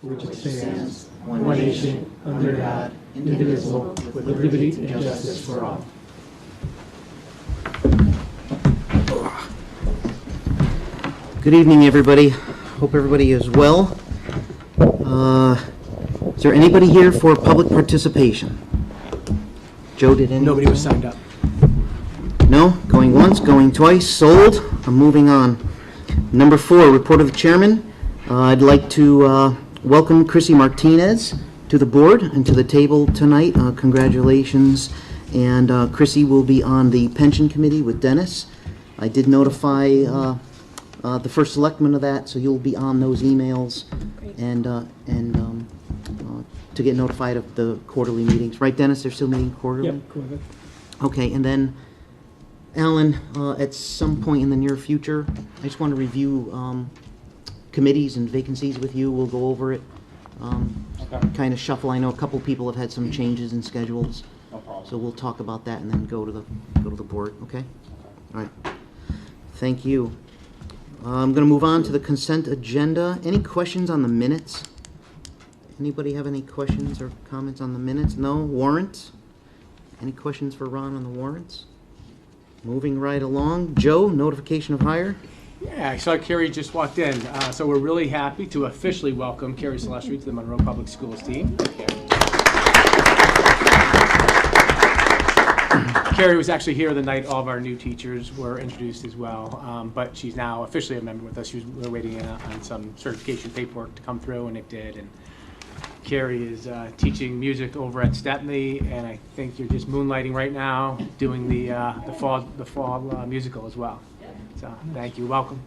for which it stands, one nation, under God, indivisible, with liberty and justice for all. Good evening, everybody. Hope everybody is well. Is there anybody here for public participation? Joe, did any? Nobody was signed up. No? Going once, going twice, sold. I'm moving on. Number 4, report of the chairman. I'd like to welcome Chrissy Martinez to the board and to the table tonight. Congratulations. And Chrissy will be on the pension committee with Dennis. I did notify the first selectman of that, so you'll be on those emails and to get notified of the quarterly meetings. Right, Dennis? They're still meeting quarterly? Yep, quarterly. Okay, and then, Alan, at some point in the near future, I just want to review committees and vacancies with you. We'll go over it. Kind of shuffle. I know a couple people have had some changes in schedules. No problem. So we'll talk about that and then go to the board, okay? All right. Thank you. I'm going to move on to the consent agenda. Any questions on the minutes? Anybody have any questions or comments on the minutes? No? Warrants? Any questions for Ron on the warrants? Moving right along. Joe, notification of hire? Yeah, I saw Carrie just walked in, so we're really happy to officially welcome Carrie Celestri to the Monroe Public Schools team. Carrie was actually here the night all of our new teachers were introduced as well, but she's now officially a member with us. We're waiting on some certification paperwork to come through, and it did. And Carrie is teaching music over at Stepney, and I think you're just moonlighting right now, doing the fall musical as well. So thank you, welcome.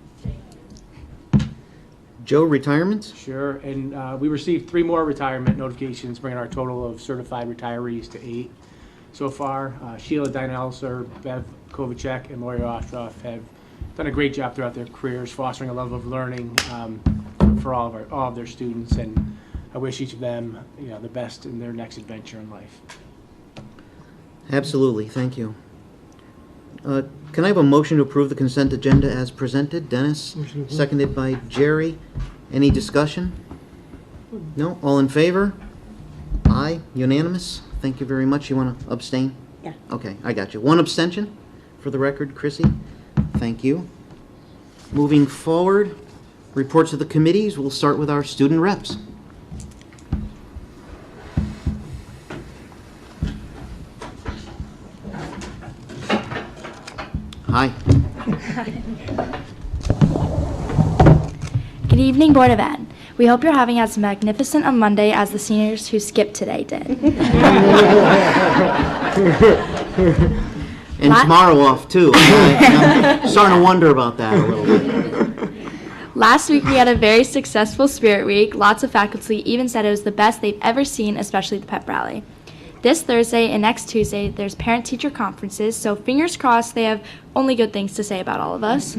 Joe, retirements? Sure, and we received 3 more retirement notifications, bringing our total of certified retirees to 8 so far. Sheila Dinelser, Bev Kovacek, and Lori Ostroff have done a great job throughout their careers, fostering a level of learning for all of their students, and I wish each of them, the best in their next adventure in life. Absolutely, thank you. Can I have a motion to approve the consent agenda as presented? Dennis, seconded by Jerry. Any discussion? No? All in favor? Aye, unanimous. Thank you very much. You want to abstain? Yeah. Okay, I got you. 1 abstention for the record, Chrissy. Thank you. Moving forward, reports of the committees. We'll start with our student reps. Hi. Good evening, Board of Ed. We hope you're having as magnificent a Monday as the seniors who skipped today did. And tomorrow off, too. I'm starting to wonder about that a little bit. Last week we had a very successful Spirit Week. Lots of faculty even said it was the best they've ever seen, especially the pep rally. This Thursday and next Tuesday, there's parent-teacher conferences, so fingers crossed they have only good things to say about all of us.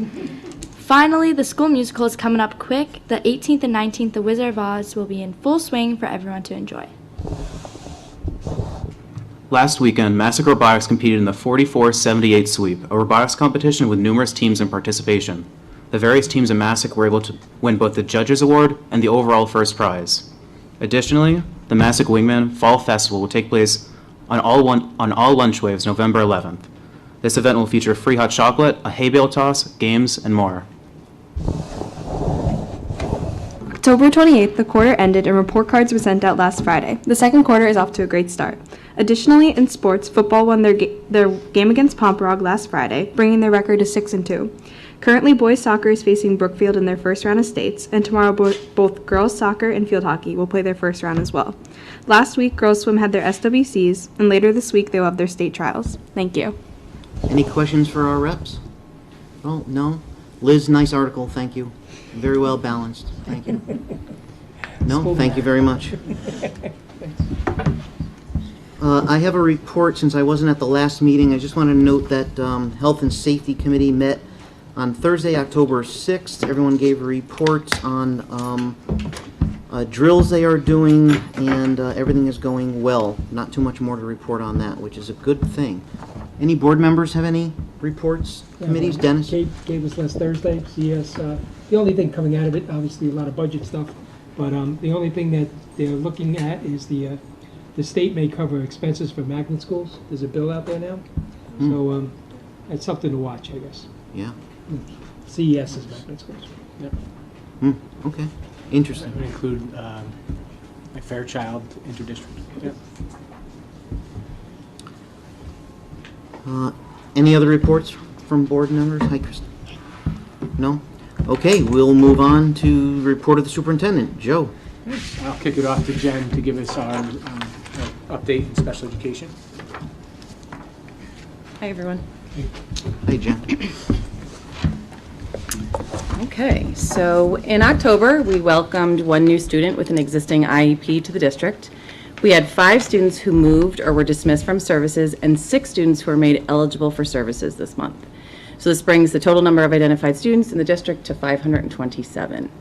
Finally, the school musical is coming up quick. The 18th and 19th, The Wizard of Oz, will be in full swing for everyone to enjoy. Last weekend, Massick Robotics competed in the 44-78 sweep, a robotics competition with numerous teams in participation. The various teams in Massick were able to win both the Judges Award and the overall first prize. Additionally, the Massick Wingman Fall Festival will take place on all lunch waves November 11th. This event will feature free hot chocolate, a hay bale toss, games, and more. October 28th, the quarter ended and report cards were sent out last Friday. The second quarter is off to a great start. Additionally, in sports, football won their game against Pomperog last Friday, bringing their record to 6-2. Currently, boys soccer is facing Brookfield in their first round of states, and tomorrow both girls soccer and field hockey will play their first round as well. Last week, girls swim had their SWCs, and later this week they will have their state trials. Thank you. Any questions for our reps? Oh, no? Liz, nice article, thank you. Very well balanced, thank you. No, thank you very much. I have a report since I wasn't at the last meeting. I just want to note that Health and Safety Committee met on Thursday, October 6th. Everyone gave a report on drills they are doing, and everything is going well. Not too much more to report on that, which is a good thing. Any board members have any reports, committees? Dennis? Kate gave us last Thursday. She has, the only thing coming out of it, obviously a lot of budget stuff, But the only thing that they're looking at is the state may cover expenses for magnet schools. There's a bill out there now. So that's something to watch, I guess. Yeah. CES is magnet schools. Yep. Okay. Interesting. That would include like Fairchild Interdistrict. Yep. Any other reports from board members? Hi, Kristen. No? Okay, we'll move on to the report of the superintendent. Joe. I'll kick it off to Jen to give us our update in special education. Hi, everyone. Hey, Jen. Okay, so in October, we welcomed one new student with an existing IEP to the district. We had 5 students who moved or were dismissed from services and 6 students who were made eligible for services this month. So this brings the total number of identified students in the district to 527.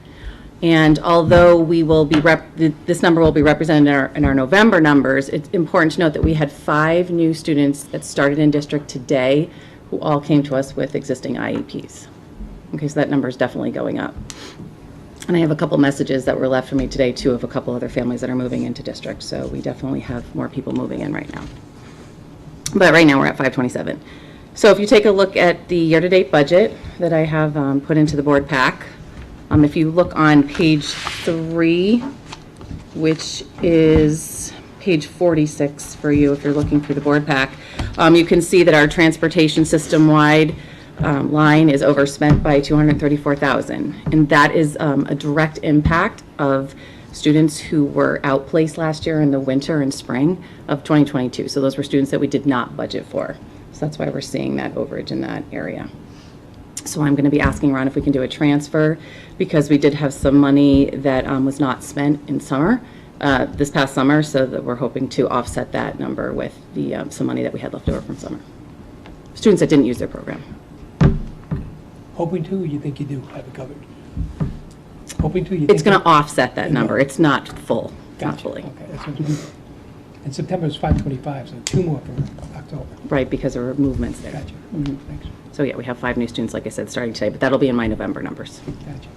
And although we will be this number will be represented in our November numbers, it's important to note that we had 5 new students that started in district today who all came to us with existing IEPs. Okay, so that number is definitely going up. And I have a couple messages that were left for me today, too, of a couple other families that are moving into district. So we definitely have more people moving in right now. But right now we're at 527. So if you take a look at the year-to-date budget that I have put into the board pack, if you look on page 3, which is page 46 for you if you're looking through the board pack, you can see that our transportation system-wide line is overspent by $234,000, and that is a direct impact of students who were outplaced last year in the winter and spring of 2022. So those were students that we did not budget for. So that's why we're seeing that overage in that area. So I'm going to be asking Ron if we can do a transfer because we did have some money that was not spent in summer, this past summer, so that we're hoping to offset that number with the some money that we had left over from summer. Students that didn't use their program. Hoping to, or you think you do have it covered? Hoping to, you It's think going to offset that number. It's not full, not Gotcha. fully. Okay, that's what you do. And September is 525, so 2 more from October. Right, because there were movements there. Gotcha. Thanks. So yeah, we have 5 new students, like I said, starting today, but that'll be in my November numbers. Gotcha.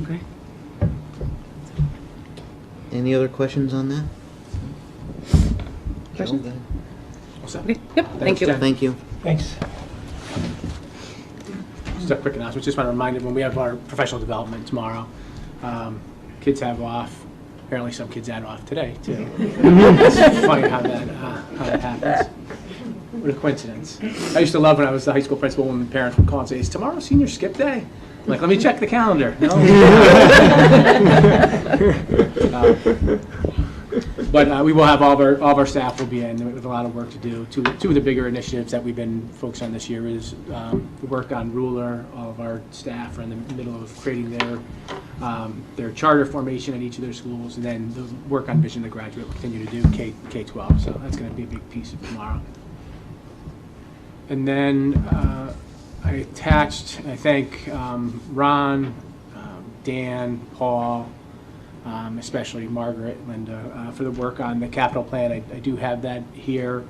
Okay. Any other questions on that? Questions? Joe? Okay, yep, thank you. Jen. Thank you. Thanks. Just a quick announcement. Just want to remind everyone we have our professional development tomorrow. Kids have off. Apparently, some kids had off today too. It's funny how that happens. What a coincidence. I used to love when I was the high school principal when parents would call and say, "Is tomorrow senior skip day?" I'm like, let me check the calendar. No. But we will have all of our staff will be in with a lot of work to do. Two of the bigger initiatives that we've been focused on this year is the work on Ruler. All of our staff are in the middle of creating their charter formation at each of their schools, and then the work on Vision to Graduate will continue to do K-12. So that's going to be a big piece of tomorrow. And then I attached, and I thank Ron, Dan, Paul, especially Margaret, Linda, for the work on the capital plan. I do have that here.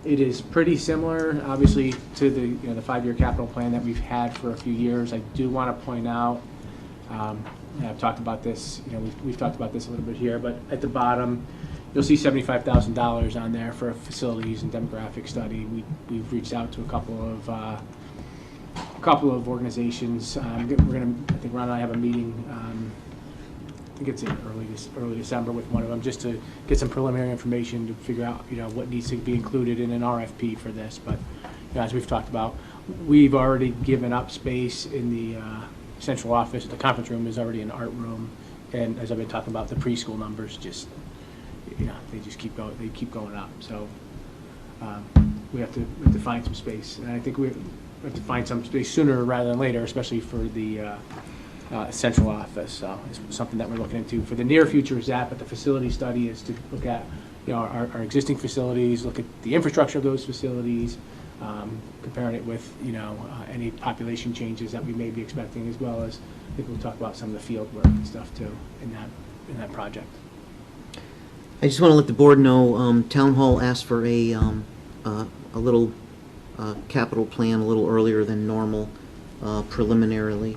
It is pretty similar, obviously, to the the 5-year capital plan that we've had for a few years. I do want to point out, and I've talked about this, we've talked about this a little bit here, but at the bottom, you'll see $75,000 on there for a facilities and demographic study. We've reached out to a couple of organizations. I think Ron and I have a meeting. I think it's in early December with one of them, just to get some preliminary information to figure out what needs to be included in an RFP for this. But as we've talked about, we've already given up space in the central office. The conference room is already an art room, and as I've been talking about, the preschool numbers just they just keep going. They keep going up. So we have to find some space, and I think we have to find some space sooner rather than later, especially for the central office. So it's something that we're looking into. For the near future is that, but the facility study is to look at our existing facilities, look at the infrastructure of those facilities, comparing it with any population changes that we may be expecting, as well as I think we'll talk about some of the field work and stuff too in that project. I just want to let the board know, Town Hall asked for a little capital plan a little earlier than normal preliminarily.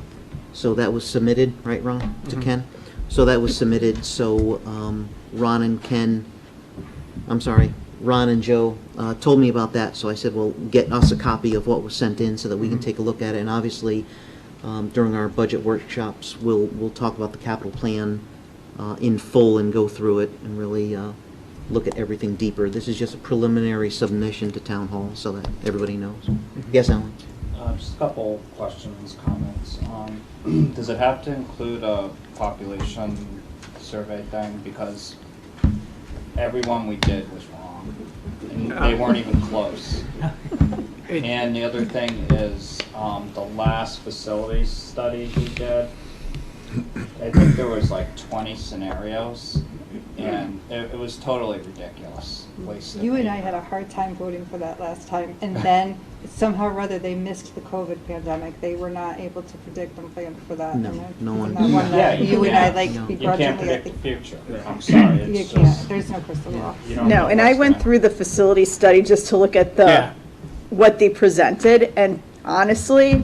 So that was submitted, right, Ron, to Ken? So that was submitted, so Ron and Joe told me about that, so I said, well, get us a copy of what was sent in so that we can take a look at it, and obviously, during our budget workshops, we'll talk about the capital plan in full and go through it and really look at everything deeper. This is just a preliminary submission to Town Hall, so that everybody knows. Yes, Alan? Just a couple questions, comments. Does it have to include a population survey thing? Because everyone we did was wrong, and they weren't even close. And the other thing is, the last facilities study we did, I think there was like 20 scenarios, and it was totally ridiculous. Wasted You and I paper. had a hard time voting for that last time, and then somehow or other, they missed the COVID pandemic. They were not able to predict and plan for that. No, and then- no one- and that one Yeah, that you You and I can't. like No. You can't begrudgingly, I predict the think. future. I'm sorry. You It's can't, just, there's no crystal ball. you don't know No, and I what's went gonna- through the facility study just to look at Yeah. what they presented, and honestly,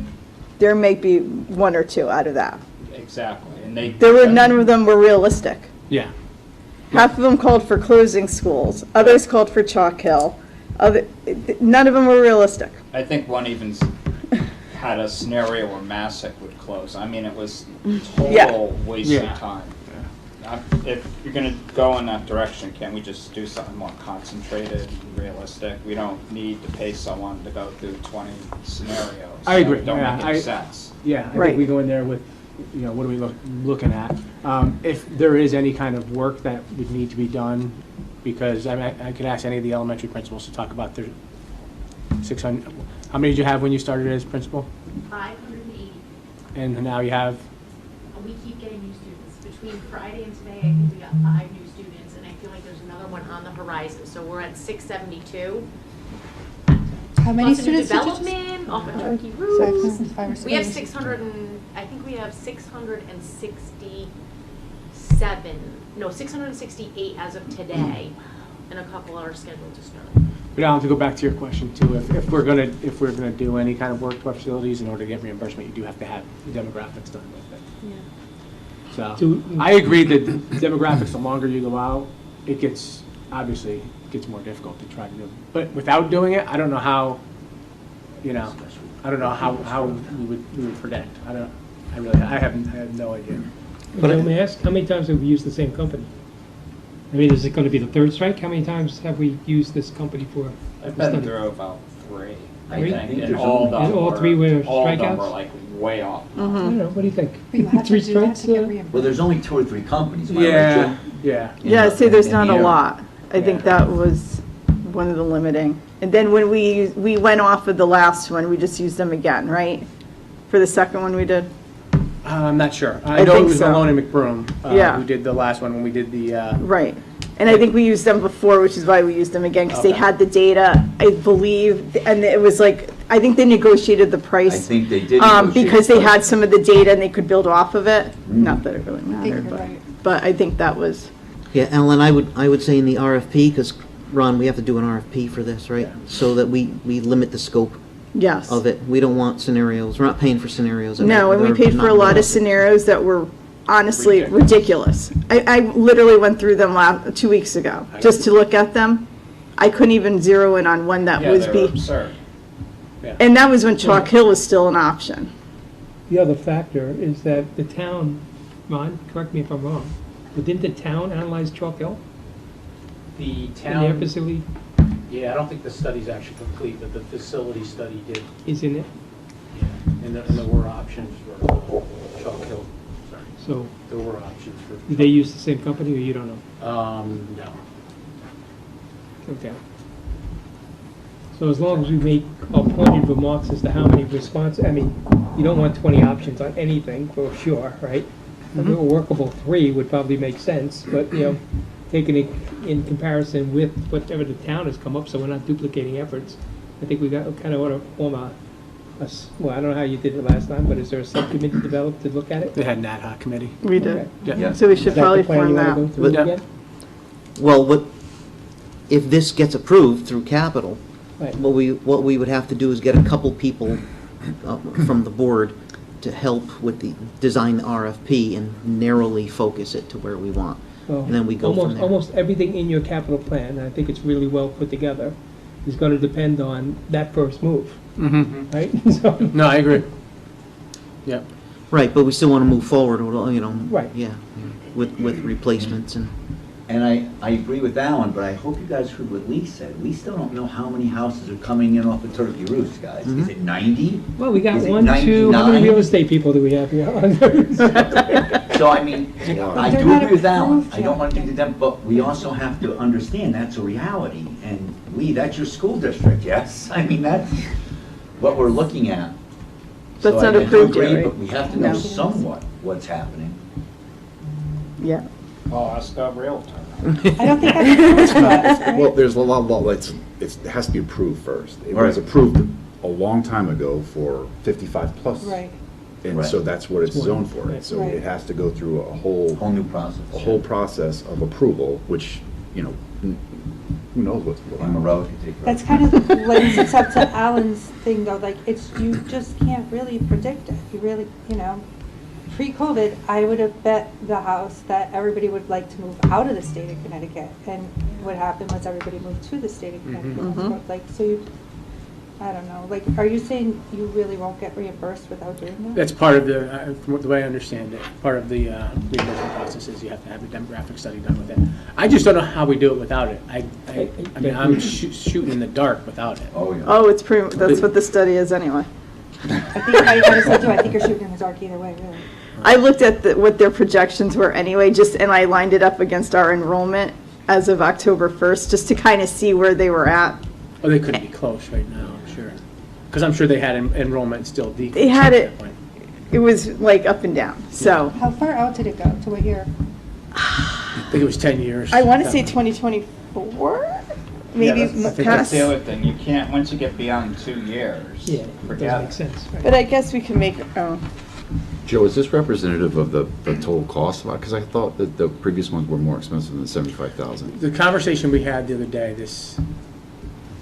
there may be one or two out of that. Exactly, and None of them were realistic. Yeah. Half of them called for closing schools, others called for Chalk Hill, none of them were realistic. I think one even had a scenario where Massac would close. I mean, it was Yeah. total waste Yeah. of time. If you're gonna go in that direction, can't we just do something more concentrated and realistic? We don't need to pay someone to go through 20 scenarios. I agree. That don't Yeah, make any sense. Yeah, I Right. think we go in there with, what are we looking at? If there is any kind of work that would need to be done, because I could ask any of the elementary principals to talk about their 600, how many did you have when you started as principal? 580. And now you have, We keep getting new students. Between Friday and today, I think we got 5 new students, and I feel like there's another one on the horizon. So we're at 672. How many Plus a new students did you just? development off of Turkey So Roof. five or six. We have 600 and, I think we have 667, no, 668 as of today, and a couple are scheduled to start. but Alan, to go back to your question too, if we're gonna do any kind of work to our facilities, in order to get reimbursement, you do have to have the demographics done with it. So, I agree that demographics, the longer you go out, it gets more difficult to try to do. But without doing it, I don't know how, I don't know how we would predict. I have no idea. But let me ask, how many times have we used the same company? I mean, is it going to be the third strike? How many times have we used this company for? I've the been study? through about 3, I Three? think, And and all of them and all three were all of them strikeouts? were like way off. I don't know, what do you think? But you have to Three do that strikes? to get reimbursed. Well, there's only 2 or 3 companies. am I right, Yeah, Joe? yeah. Yeah, see, there's In not the a area. lot. I think that was one of the limiting. And then when we went off of the last one, we just used them again, right? For the second one we did? I'm not sure. I I know it think was so. Malone and McBroom Yeah. who did the last one when we did the, Right. And I think we used them before, which is why we used them again, because they Okay. had the data, I believe, and it was like, I think they negotiated the I price. think they did. Because they had some of the data and they could build off of it. Not that it really I think mattered, you're but, right. but I think that was, Yeah, Ellen, I would say in the RFP, because, Ron, we have to do an RFP for this, right? So that we limit the scope yes. of it. We don't want scenarios. We're not paying for scenarios. I mean, No, and we they're paid for a not lot of realistic. scenarios that were honestly ridiculous. I literally went through them 2 weeks ago, just to look at them. I couldn't even zero in on one that Yeah, was they were absurd. and that was when Chalk Hill was still an option. The other factor is that the town, Ron, correct me if I'm wrong, but didn't the town analyze Chalk Hill The in their town, facility? yeah, I don't think the study's actually complete, but the facility study did, Is in it? and there were options for Chalk Hill, sorry, So there were options for. did they use the same company or you don't know? No. Okay. So as long as we make our pointed remarks as to how many you don't want 20 options on anything, for sure, right? A workable 3 would probably make sense, but, taking it in comparison with whatever the town has come up, so we're not duplicating efforts, I think we kind of ought to form well, I don't know how you did it last time, but is there a subcommittee developed to look at it? they had an ad hoc committee. We did. Okay. Yeah. So we Is should that the probably plan form you wanna that. go through Yeah. again? Well, if this gets approved through capital, Right. what we would have to do is get a couple people from the board to help with the design the RFP and narrowly focus it to where we want. Well, And then we go from there. Almost everything in your capital plan, and I think it's really well put together, is gonna depend on that first move, right? So, No, I agree. Yep. Right, but we still want to move forward, you know. Right. Yeah, with replacements and. And I agree with Alan, but I hope you guys heard what Lee said. We still don't know how many houses are coming in off of Turkey Roost, guys. Is it 90? well, we got Is it 1, 2, how many 99? real estate people do we have here? So I mean, I They're do not agree with Alan. approved I don't yet. want to do them, but we also have to understand that's a reality. And Lee, that's your school district, yes? I mean, that's what we're looking at. That's So not I do approved yet, agree, right? But we have to know No. somewhat what's happening. Yeah. Well, ask a realtor. I don't think that's approved yet, right? Well, there's a lot, it has to be approved first. It was Right. approved a long time ago for 55 plus. Right. And Right. so that's what it's zoned for. Right. So Right. it has to go through a Whole new process. whole process of approval, which, you know, who knows what's On going on. Monroe, if you take. That's kind of lends itself to Alan's thing though, like, it's, you just can't really predict it. You really, you know, pre-COVID, I would have bet the house that everybody would like to move out of the state of Connecticut. And what happened was everybody moved to the state of Connecticut. So, like, so you, I don't know, like, are you saying you really won't get reimbursed without doing that? That's part of the, from the way I understand it, part of the reimbursement process is you have to have a demographic study done with it. I just don't know how we do it without it. I mean, I'm shooting in the dark without it. Oh, yeah. Oh, it's pretty, that's what the study is anyway. I think, I gotta say too, I think you're shooting in the dark either way, really. I looked at what their projections were anyway, and I lined it up against our enrollment as of October 1st, just to kind of see where they were at. Oh, they couldn't be close right now, I'm sure. Because I'm sure they had enrollment still decreased. They had at it, that point. it was like up and down, so. How far out did it go, to what year? I think it was 10 years. I want to say 2024, maybe Yeah, that's past. the other thing. You can't, once you get beyond 2 years, Yeah, it forget doesn't it. make sense, right? But I guess we can make, oh, Joe, is this representative of the total cost? Because I thought that the previous ones were more expensive than 75,000. The conversation we had the other day, this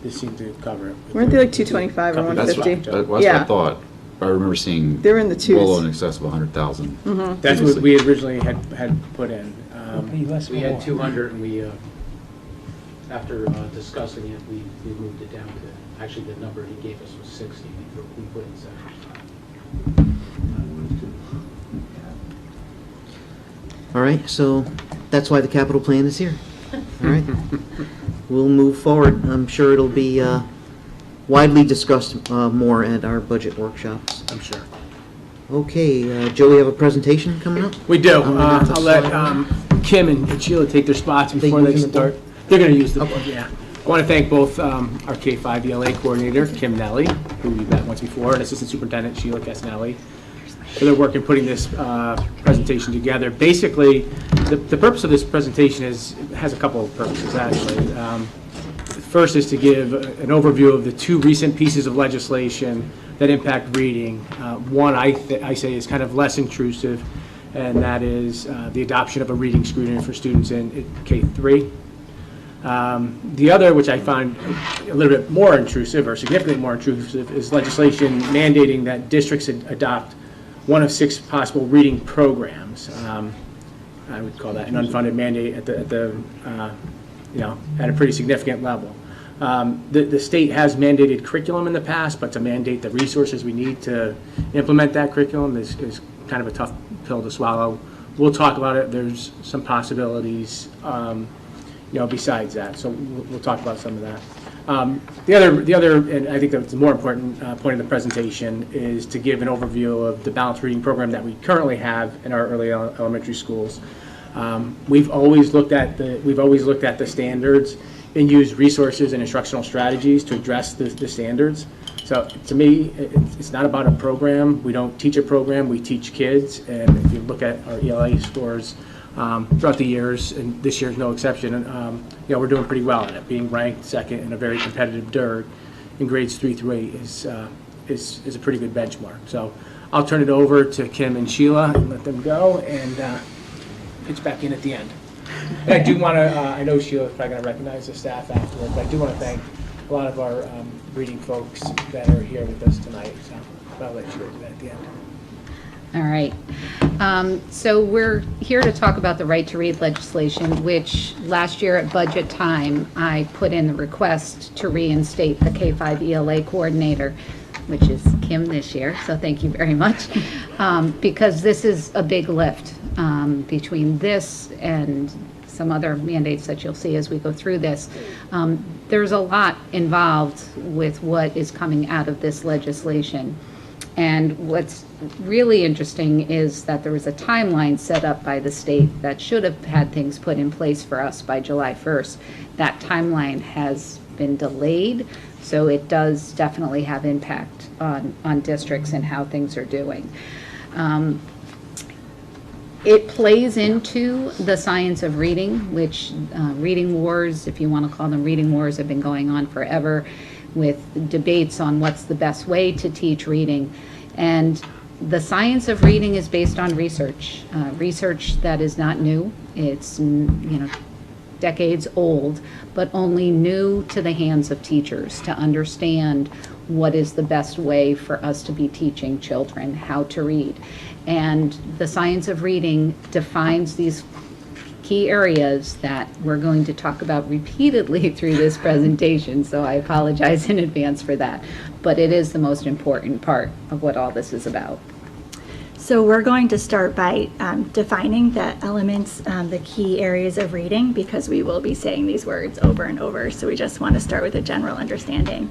seemed to cover it. weren't they like 225 or Couple- That's what 150? that's what I Yeah. thought. I remember seeing They were in the twos. well in excess of 100,000. That's what we originally had put in. Pay less We or had more. 200 and we, after discussing it, we moved it down to, actually the number he gave us was 60. We put in 75. All right, so that's why the capital plan is here. All right? We'll move forward. I'm sure it'll be widely discussed more at our budget workshops. I'm sure. Okay, Joe, we have a presentation coming up? We do. I'm gonna have to I'll let slide Kim and Sheila take their spots They before they using the start. board? They're going to use the board, Okay. yeah. I want to thank both our K-5 ELA coordinator, Kim Nelly, who we met once before, and Assistant Superintendent Sheila Casanelli, for their work in putting this presentation together. Basically, the purpose of this presentation has a couple of purposes, actually. First is to give an overview of the two recent pieces of legislation that impact reading. One, I say, is kind of less intrusive, and that is the adoption of a reading screener for students in K-3. The other, which I find a little bit more intrusive, or significantly more intrusive, is legislation mandating that districts adopt one of 6 possible reading programs. I would call that an unfunded mandate at at a pretty significant level. The state has mandated curriculum in the past, but to mandate the resources we need to implement that curriculum is kind of a tough pill to swallow. We'll talk about it. There's some possibilities, besides that. So we'll talk about some of that. The other, and I think that's the more important point of the presentation, is to give an overview of the balanced reading program that we currently have in our early elementary schools. We've always looked at the standards and used resources and instructional strategies to address the standards. So to me, it's not about a program. We don't teach a program, we teach kids. And if you look at our ELA scores throughout the years, and this year's no exception, we're doing pretty well at it. Being ranked second in a very competitive DIRG in grades 3 through 8 is a pretty good benchmark. So I'll turn it over to Kim and Sheila and let them go, and pitch back in at the end. And I do want to, I know Sheila's probably going to recognize the staff afterward, but I do want to thank a lot of our reading folks that are here with us tonight. So I'll let Sheila do that at the end. All right. So we're here to talk about the right to read legislation, which last year at budget time, I put in the request to reinstate the K-5 ELA coordinator, which is Kim this year, so thank you very much. Because this is a big lift between this and some other mandates that you'll see as we go through this. There's a lot involved with what is coming out of this legislation. And what's really interesting is that there was a timeline set up by the state that should have had things put in place for us by July 1st. That timeline has been delayed, so it does definitely have impact on districts and how things are doing. It plays into the science of reading, which reading wars, if you want to call them reading wars, have been going on forever, with debates on what's the best way to teach reading. And the science of reading is based on research, research that is not new. It's, decades old, but only new to the hands of teachers to understand what is the best way for us to be teaching children how to read. And the science of reading defines these key areas that we're going to talk about repeatedly through this presentation, so I apologize in advance for that. But it is the most important part of what all this is about. So we're going to start by defining the elements, the key areas of reading, because we will be saying these words over and over, so we just want to start with a general understanding.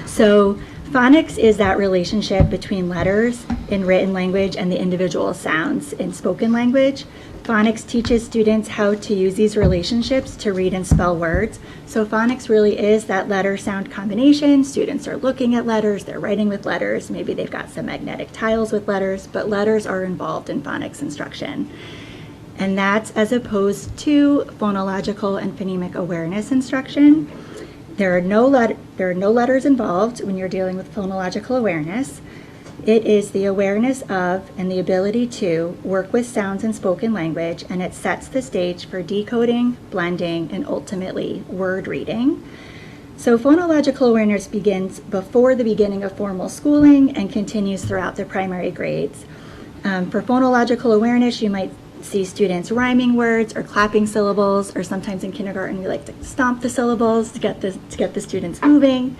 So phonics is that relationship between letters in written language and the individual sounds in spoken language. Phonics teaches students how to use these relationships to read and spell words. So phonics really is that letter-sound combination. Students are looking at letters, they're writing with letters, maybe they've got some magnetic tiles with letters, but letters are involved in phonics instruction. And that's as opposed to phonological and phonemic awareness instruction. There are no letters involved when you're dealing with phonological awareness. It is the awareness of and the ability to work with sounds in spoken language, and it sets the stage for decoding, blending, and ultimately word reading. So phonological awareness begins before the beginning of formal schooling and continues throughout the primary grades. For phonological awareness, you might see students rhyming words or clapping syllables, or sometimes in kindergarten we like to stomp the syllables to get the students moving.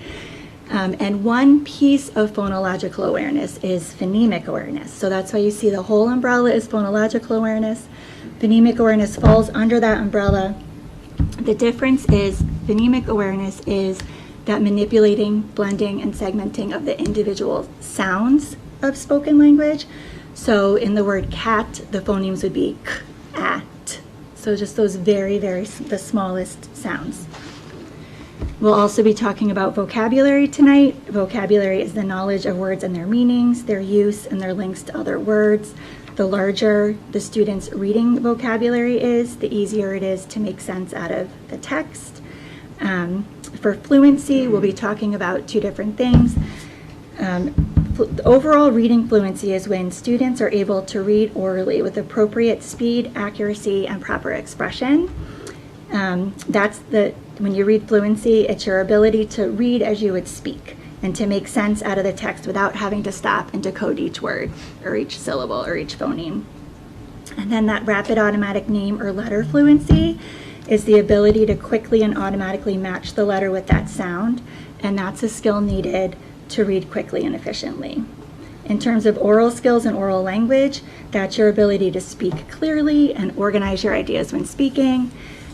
And one piece of phonological awareness is phonemic awareness. So that's why you see the whole umbrella is phonological awareness. Phonemic awareness falls under that umbrella. The difference is phonemic awareness is that manipulating, blending, and segmenting of the individual sounds of spoken language. So in the word cat, the phonemes would be k, at. So just those very, very, the smallest sounds. We'll also be talking about vocabulary tonight. Vocabulary is the knowledge of words and their meanings, their use, and their links to other words. The larger the student's reading vocabulary is, the easier it is to make sense out of the text. For fluency, we'll be talking about two different things. Overall reading fluency is when students are able to read orally with appropriate speed, accuracy, and proper expression. When you read fluency, it's your ability to read as you would speak and to make sense out of the text without having to stop and decode each word or each syllable or each phoneme. And then that rapid automatic name or letter fluency is the ability to quickly and automatically match the letter with that sound, and that's a skill needed to read quickly and efficiently. In terms of oral skills and oral language, that's your ability to speak clearly and organize your ideas when speaking.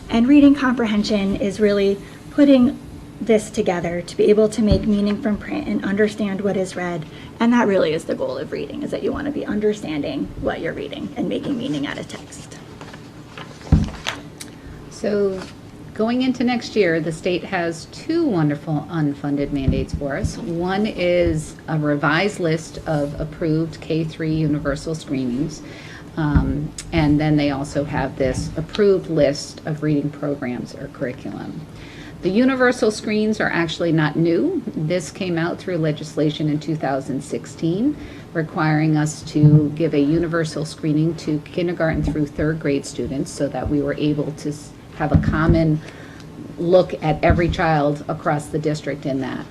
And reading comprehension is really putting this together to be able to make meaning from print and understand what is read. And that really is the goal of reading, is that you want to be understanding what you're reading and making meaning out of text. So going into next year, the state has two wonderful unfunded mandates for us. One is a revised list of approved K-3 universal screenings. And then they also have this approved list of reading programs or curriculum. The universal screens are actually not new. This came out through legislation in 2016, requiring us to give a universal screening to kindergarten through third grade students so that we were able to have a common look at every child across the district in that.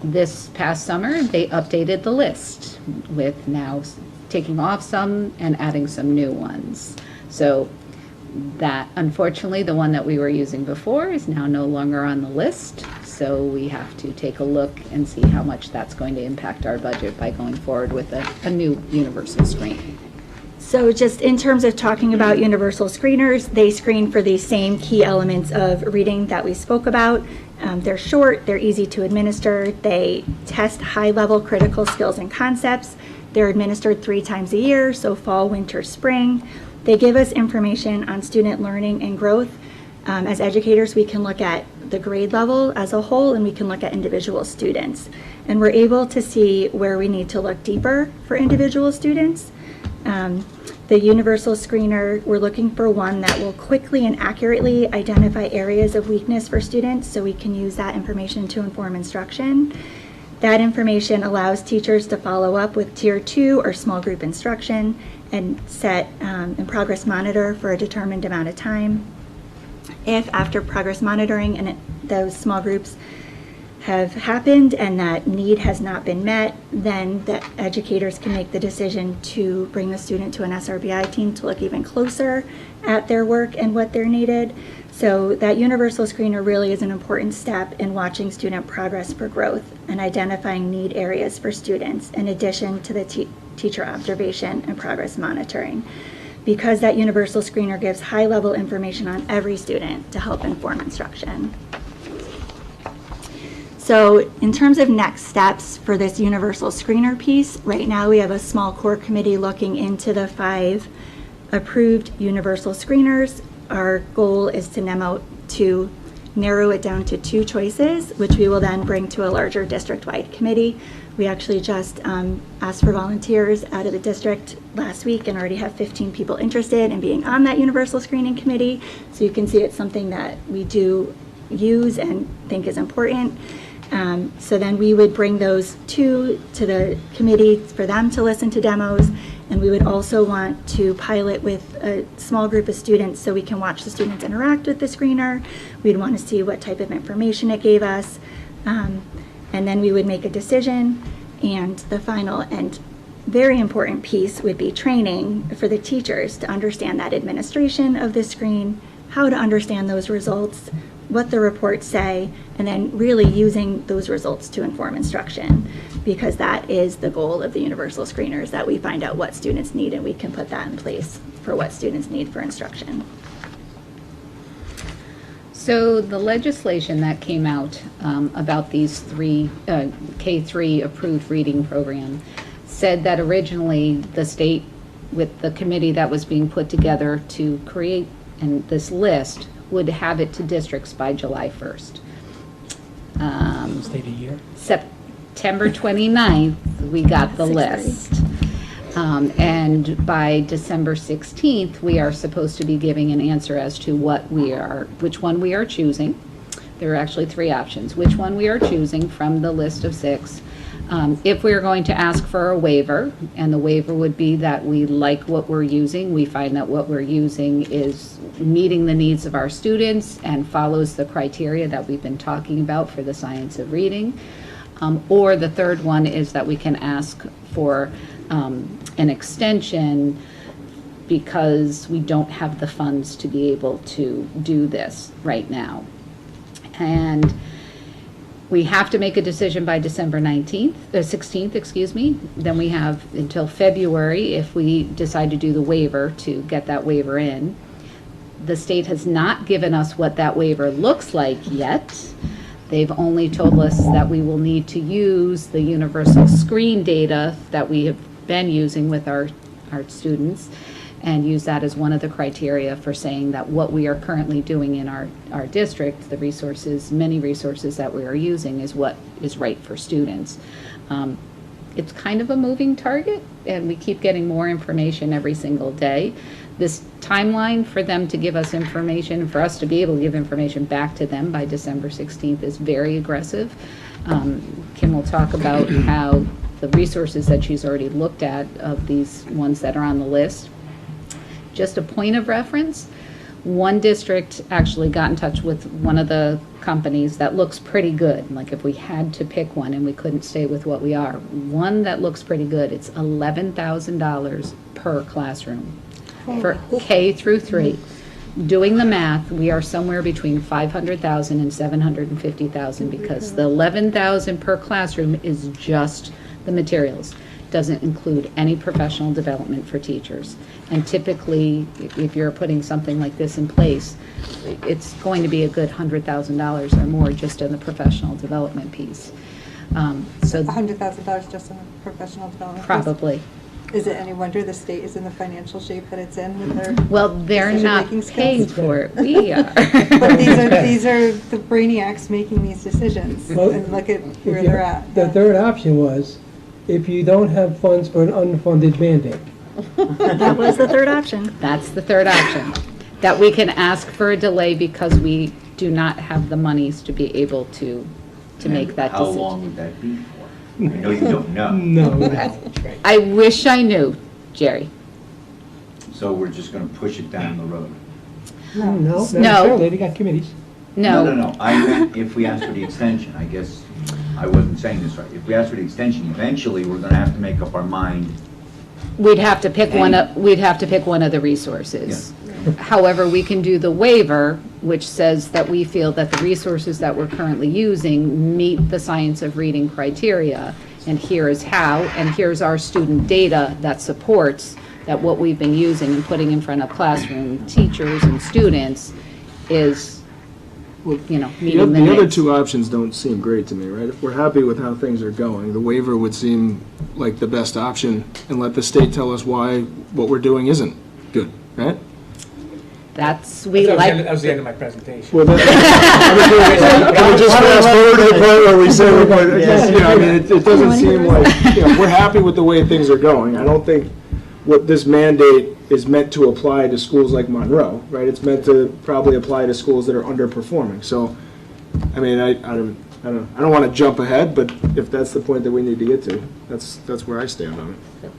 This past summer, they updated the list with now taking off some and adding some new ones. So that, unfortunately, the one that we were using before is now no longer on the list. So we have to take a look and see how much that's going to impact our budget by going forward with a new universal screen. So just in terms of talking about universal screeners, they screen for the same key elements of reading that we spoke about. They're short, they're easy to administer, they test high-level critical skills and concepts. They're administered 3 times a year, so fall, winter, spring. They give us information on student learning and growth. As educators, we can look at the grade level as a whole, and we can look at individual students. And we're able to see where we need to look deeper for individual students. The universal screener, we're looking for one that will quickly and accurately identify areas of weakness for students, so we can use that information to inform instruction. That information allows teachers to follow up with Tier 2 or small group instruction and set and progress monitor for a determined amount of time. If after progress monitoring and those small groups have happened and that need has not been met, then the educators can make the decision to bring the student to an SRBI team to look even closer at their work and what they're needed. So that universal screener really is an important step in watching student progress for growth and identifying need areas for students, in addition to the teacher observation and progress monitoring, because that universal screener gives high-level information on every student to help inform instruction. So in terms of next steps for this universal screener piece, right now we have a small core committee looking into the 5 approved universal screeners. Our goal is to narrow it down to 2 choices, which we will then bring to a larger district-wide committee. We actually just asked for volunteers out of the district last week and already have 15 people interested in being on that universal screening committee. So you can see it's something that we do use and think is important. So then we would bring those 2 to the committee for them to listen to demos, and we would also want to pilot with a small group of students so we can watch the students interact with the screener. We'd want to see what type of information it gave us, and then we would make a decision. And the final and very important piece would be training for the teachers to understand that administration of the screen, how to understand those results, what the reports say, and then really using those results to inform instruction, because that is the goal of the universal screeners, that we find out what students need and we can put that in place for what students need for instruction. So the legislation that came out about these 3 K-3 approved reading program said that originally the state, with the committee that was being put together to create this list, would have it to districts by July 1st. State a year. September 29th, we got the list. And by December 16th, we are supposed to be giving an answer as to which one we are choosing. There are actually 3 options. Which one we are choosing from the list of 6. If we're going to ask for a waiver, and the waiver would be that we like what we're using, we find that what we're using is meeting the needs of our students and follows the criteria that we've been talking about for the science of reading. Or the third one is that we can ask for an extension because we don't have the funds to be able to do this right now. And we have to make a decision by December 16th, excuse me. Then we have until February if we decide to do the waiver to get that waiver in. The state has not given us what that waiver looks like yet. They've only told us that we will need to use the universal screen data that we have been using with our students and use that as one of the criteria for saying that what we are currently doing in our district, the resources, many resources that we are using, is what is right for students. It's kind of a moving target, and we keep getting more information every single day. This timeline for them to give us information, for us to be able to give information back to them by December 16th is very aggressive. Kim will talk about how the resources that she's already looked at of these ones that are on the list. Just a point of reference, One district actually got in touch with one of the companies that looks pretty good. Like if we had to pick one and we couldn't stay with what we are, one that looks pretty good, it's $11,000 per classroom for K through 3. Doing the math, we are somewhere between 500,000 and 750,000 because the 11,000 per classroom is just the materials. Doesn't include any professional development for teachers. And typically, if you're putting something like this in place, it's going to be a good $100,000 or more just in the professional development piece. So $100,000 just in the professional development piece? probably. Is it any wonder the state is in the financial shape that it's in with their Well, they're not decision-making paid skills? for it. We are. But these are the brainiacs making these decisions, Well, and look at If where you- they're at. The third option was, if you don't have funds for an unfunded mandate. That was the third option. That's the third option. That we can ask for a delay because we do not have the monies to be able to make that How decision. long would that be for? I know you don't know. No. I wish I knew, Jerry. So we're just gonna push it down the road? No, not No. necessarily, they got committees. No, I meant if we ask for the extension, I guess I wasn't saying this right. If we ask for the extension, eventually, we're gonna have to make up our mind. We'd have to pick one of the resources. However, we can do the waiver, which says that we feel that the resources that we're currently using meet the science of reading criteria, and here is how, and here's our student data that supports that what we've been using and putting in front of classroom teachers and students is, meeting the The other needs. two options don't seem great to me, right? If we're happy with how things are going, the waiver would seem like the best option, and let the state tell us why what we're doing isn't good, right? That was the end of my presentation. Well, can we just fast forward to the point where we say, it doesn't seem like, we're happy with the way things are going. I don't think what this mandate is meant to apply to schools like Monroe, right? It's meant to probably apply to schools that are underperforming. So, I mean, I don't want to jump ahead, but if that's the point that we need to get to, that's where I stand on it.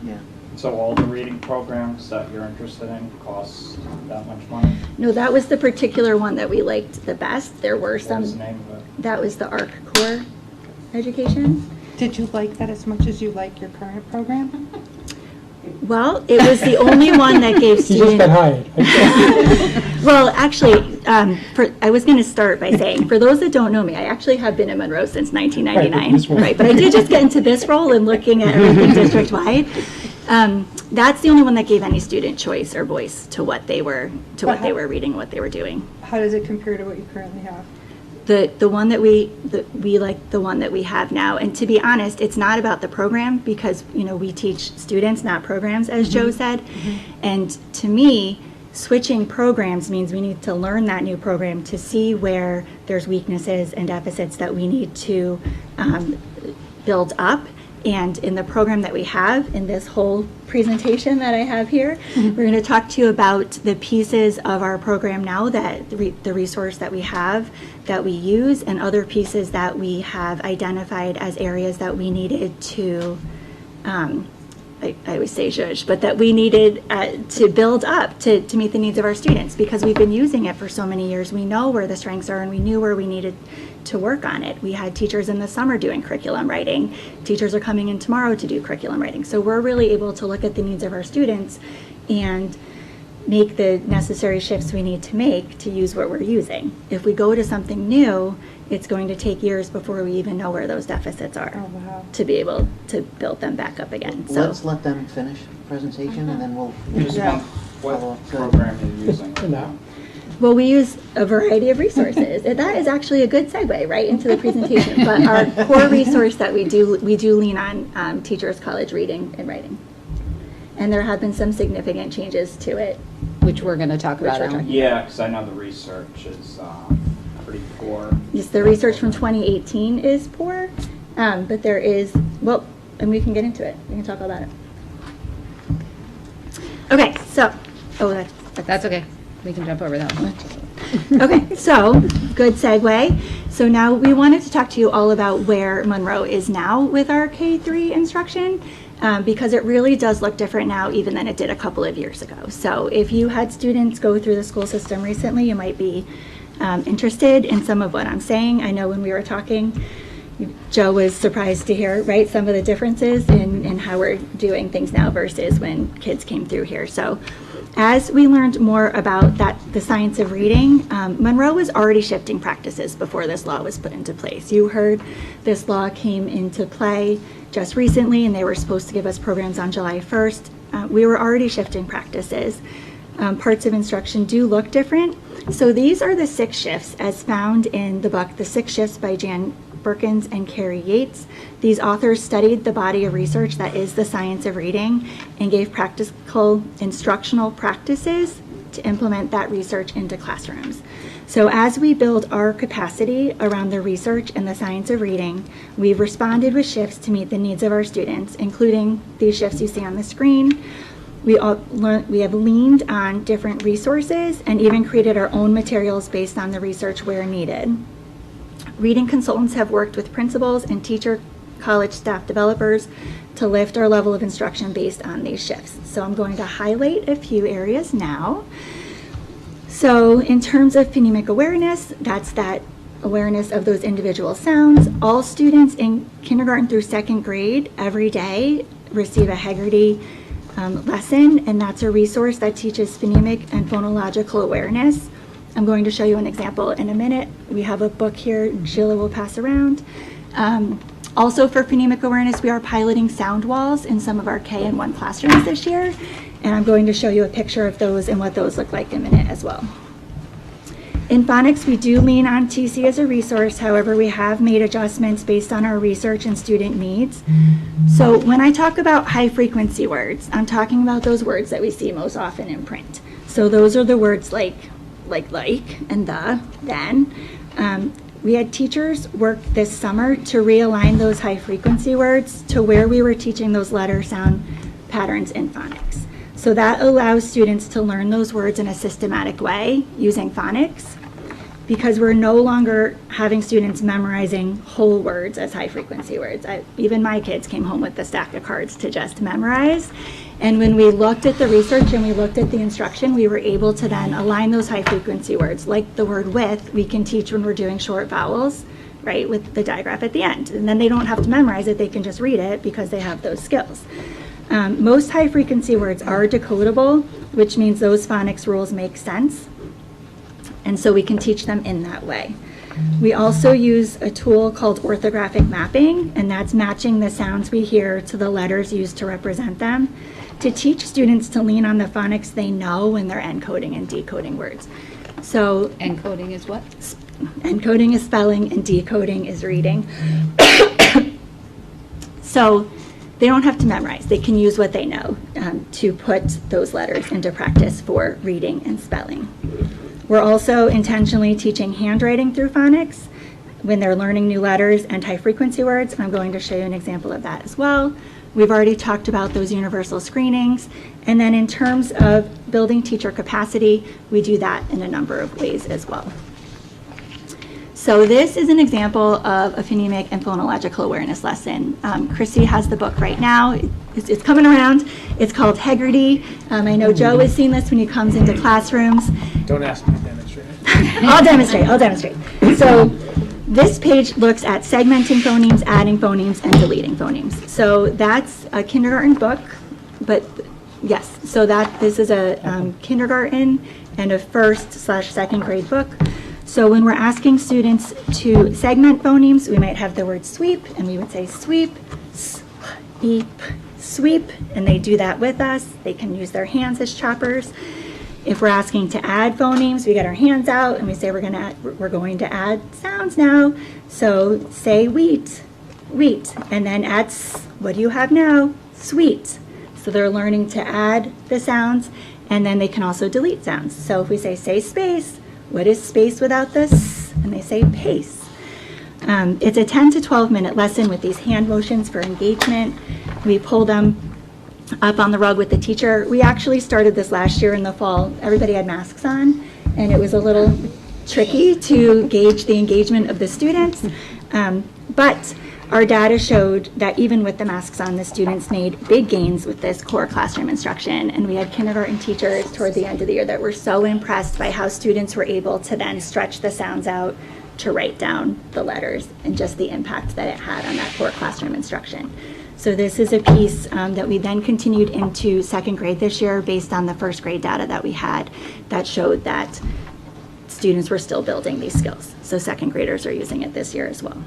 Yeah. So all the reading programs that you're interested in cost that much money? No, that was the particular one that we liked the best. There were What was some, the name of it? that was the ARC Core education. Did you like that as much as you like your current program? Well, it was the only one that gave You just got students. hired. Well, actually, I was going to start by saying, for those that don't know me, I actually have been in Monroe since 1999. Right, but I did just get into this role and looking at everything district-wide. That's the only one that gave any student choice or voice to what they were reading, what they were doing. How does it compare to what you currently have? The one that we like the one that we have now. And to be honest, it's not about the program because, we teach students, not programs, as Joe said. And to me, switching programs means we need to learn that new program to see where there's weaknesses and deficits that we need to build up. And in the program that we have, in this whole presentation that I have here, we're going to talk to you about the pieces of our program now, that the resource that we have, that we use, and other pieces that we have identified as areas that we needed to, I always say zhuzh, but that we needed to build up to meet the needs of our students, because we've been using it for so many years. We know where the strengths are and we knew where we needed to work on it. We had teachers in the summer doing curriculum writing. Teachers are coming in tomorrow to do curriculum writing. So we're really able to look at the needs of our students and make the necessary shifts we need to make to use what we're using. If we go to something new, it's going to take years before we even know where those deficits are to be able to build them back up again. So Let's let them finish the presentation, and then we'll Just follow what up. program you're using right now? well, we use a variety of resources. And that is actually a good segue right into the presentation. But our core resource that we do lean on Teachers College Reading and Writing. And there have been some significant changes to it. Which we're going to talk about. Alan. Yeah, because I know the research is pretty poor. Yes, the research from 2018 is poor, but there is, and we can get into it. We can talk about it. Okay, so, That's okay. We can jump over that one. Okay, so good segue. So now we wanted to talk to you all about where Monroe is now with our K-3 instruction. because it really does look different now even than it did a couple of years ago. So if you had students go through the school system recently, you might be interested in some of what I'm saying. I know when we were talking, Joe was surprised to hear, right, some of the differences in how we're doing things now versus when kids came through here. So as we learned more about the science of reading, Monroe was already shifting practices before this law was put into place. You heard this law came into play just recently, and they were supposed to give us programs on July 1st. We were already shifting practices. Parts of instruction do look different. So these are the 6 shifts as found in the book, The 6 Shifts by Jan Perkins and Carrie Yates. These authors studied the body of research that is the science of reading and gave practical instructional practices to implement that research into classrooms. So as we build our capacity around the research and the science of reading, we've responded with shifts to meet the needs of our students, including these shifts you see on the screen. We have leaned on different resources and even created our own materials based on the research where needed. Reading consultants have worked with principals and teacher college staff developers to lift our level of instruction based on these shifts. So I'm going to highlight a few areas now. So in terms of phonemic awareness, that's that awareness of those individual sounds. All students in kindergarten through 2nd grade every day receive a Haggerty lesson, and that's a resource that teaches phonemic and phonological awareness. I'm going to show you an example in a minute. We have a book here Sheila will pass around. Also for phonemic awareness, we are piloting sound walls in some of our K and 1 classrooms this year, and I'm going to show you a picture of those and what those look like in a minute as well. In phonics, we do lean on TC as a resource. However, we have made adjustments based on our research and student needs. So when I talk about high frequency words, I'm talking about those words that we see most often in print. So those are the words like, and the, then. We had teachers work this summer to realign those high frequency words to where we were teaching those letter sound patterns in phonics. So that allows students to learn those words in a systematic way using phonics, because we're no longer having students memorizing whole words as high frequency words. Even my kids came home with a stack of cards to just memorize. And when we looked at the research and we looked at the instruction, we were able to then align those high frequency words, like the word with, we can teach when we're doing short vowels, right, with the digraph at the end. And then they don't have to memorize it, they can just read it because they have those skills. Most high frequency words are decodable, which means those phonics rules make sense. And so we can teach them in that way. We also use a tool called orthographic mapping, and that's matching the sounds we hear to the letters used to represent them, to teach students to lean on the phonics they know when they're encoding and decoding words. So encoding is what? Encoding is spelling and decoding is reading. So they don't have to memorize. They can use what they know to put those letters into practice for reading and spelling. We're also intentionally teaching handwriting through phonics when they're learning new letters and high frequency words, and I'm going to show you an example of that as well. We've already talked about those universal screenings, and then in terms of building teacher capacity, we do that in a number of ways as well. So this is an example of a phonemic and phonological awareness lesson. Chrissy has the book right now. It's coming around. It's called Haggerty. I know Joe has seen this when he comes into classrooms. Don't ask me to demonstrate it. I'll demonstrate. So this page looks at segmenting phonemes, adding phonemes, and deleting phonemes. So that's a kindergarten book, but yes, so this is a kindergarten and a 1st/2nd grade book. So when we're asking students to segment phonemes, we might have the word sweep, and we would say sweep, sweep, sweep, and they do that with us. They can use their hands as choppers. If we're asking to add phonemes, we get our hands out and we say we're going to add sounds now. So say wheat, wheat, and then add what do you have now? Sweet. So they're learning to add the sounds, and then they can also delete sounds. So if we say space, what is space without this? And they say pace. It's a 10 to 12 minute lesson with these hand motions for engagement. We pull them up on the rug with the teacher. We actually started this last year in the fall. Everybody had masks on, and it was a little tricky to gauge the engagement of the students. But Our data showed that even with the masks on, the students made big gains with this core classroom instruction. And we had kindergarten teachers toward the end of the year that were so impressed by how students were able to then stretch the sounds out to write down the letters and just the impact that it had on that core classroom instruction. So this is a piece that we then continued into second grade this year based on the first grade data that we had that showed that students were still building these skills. So second graders are using it this year as well.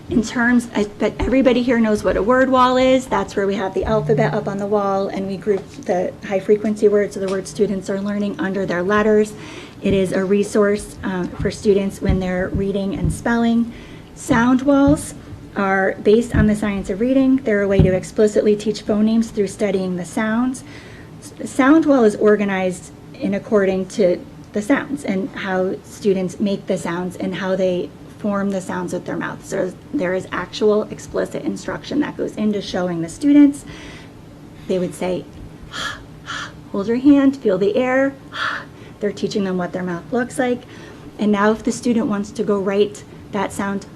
In terms, but everybody here knows what a word wall is. That's where we have the alphabet up on the wall and we group the high frequency words, so the words students are learning under their letters. It is a resource for students when they're reading and spelling. Sound walls are based on the science of reading. They're a way to explicitly teach phonemes through studying the sounds. The sound wall is organized in according to the sounds and how students make the sounds and how they form the sounds with their mouth. So there is actual explicit instruction that goes into showing the students. They would say, hold your hand, feel the air. They're teaching them what their mouth looks like. And now if the student wants to go write that sound,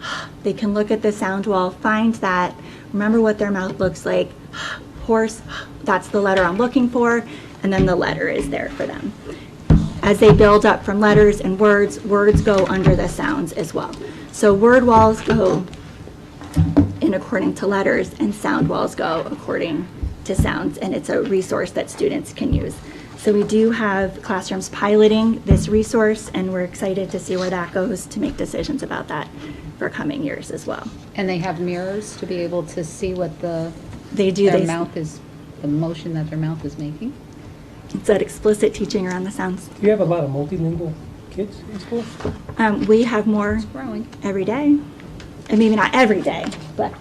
they can look at the sound wall, find that, remember what their mouth looks like, horse, that's the letter I'm looking for, and then the letter is there for them. As they build up from letters and words, words go under the sounds as well. So word walls go in according to letters and sound walls go according to sounds, and it's a resource that students can use. So we do have classrooms piloting this resource, and we're excited to see where that goes to make decisions about that for coming years as well. And they have mirrors to be able to see what their mouth is, the motion that their mouth is making? It's that explicit teaching around the sounds. Do you have a lot of multilingual kids in school? We have more every day. And maybe not every day, but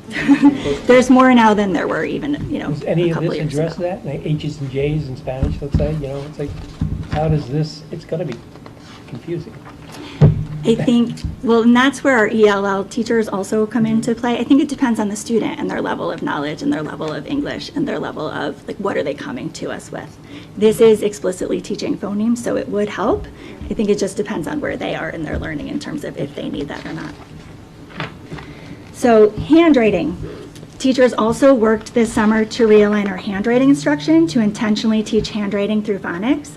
there's more now than there were even, Does any a of couple this years address ago. that, like H's and J's in Spanish, let's say, it's like, how does this, it's gonna be confusing. I think, well, and that's where our ELL teachers also come into play. I think it depends on the student and their level of knowledge and their level of English and their level of, like, what are they coming to us with? This is explicitly teaching phonemes, so it would help. I think it just depends on where they are in their learning in terms of if they need that or not. So handwriting. Teachers also worked this summer to realign our handwriting instruction to intentionally teach handwriting through phonics.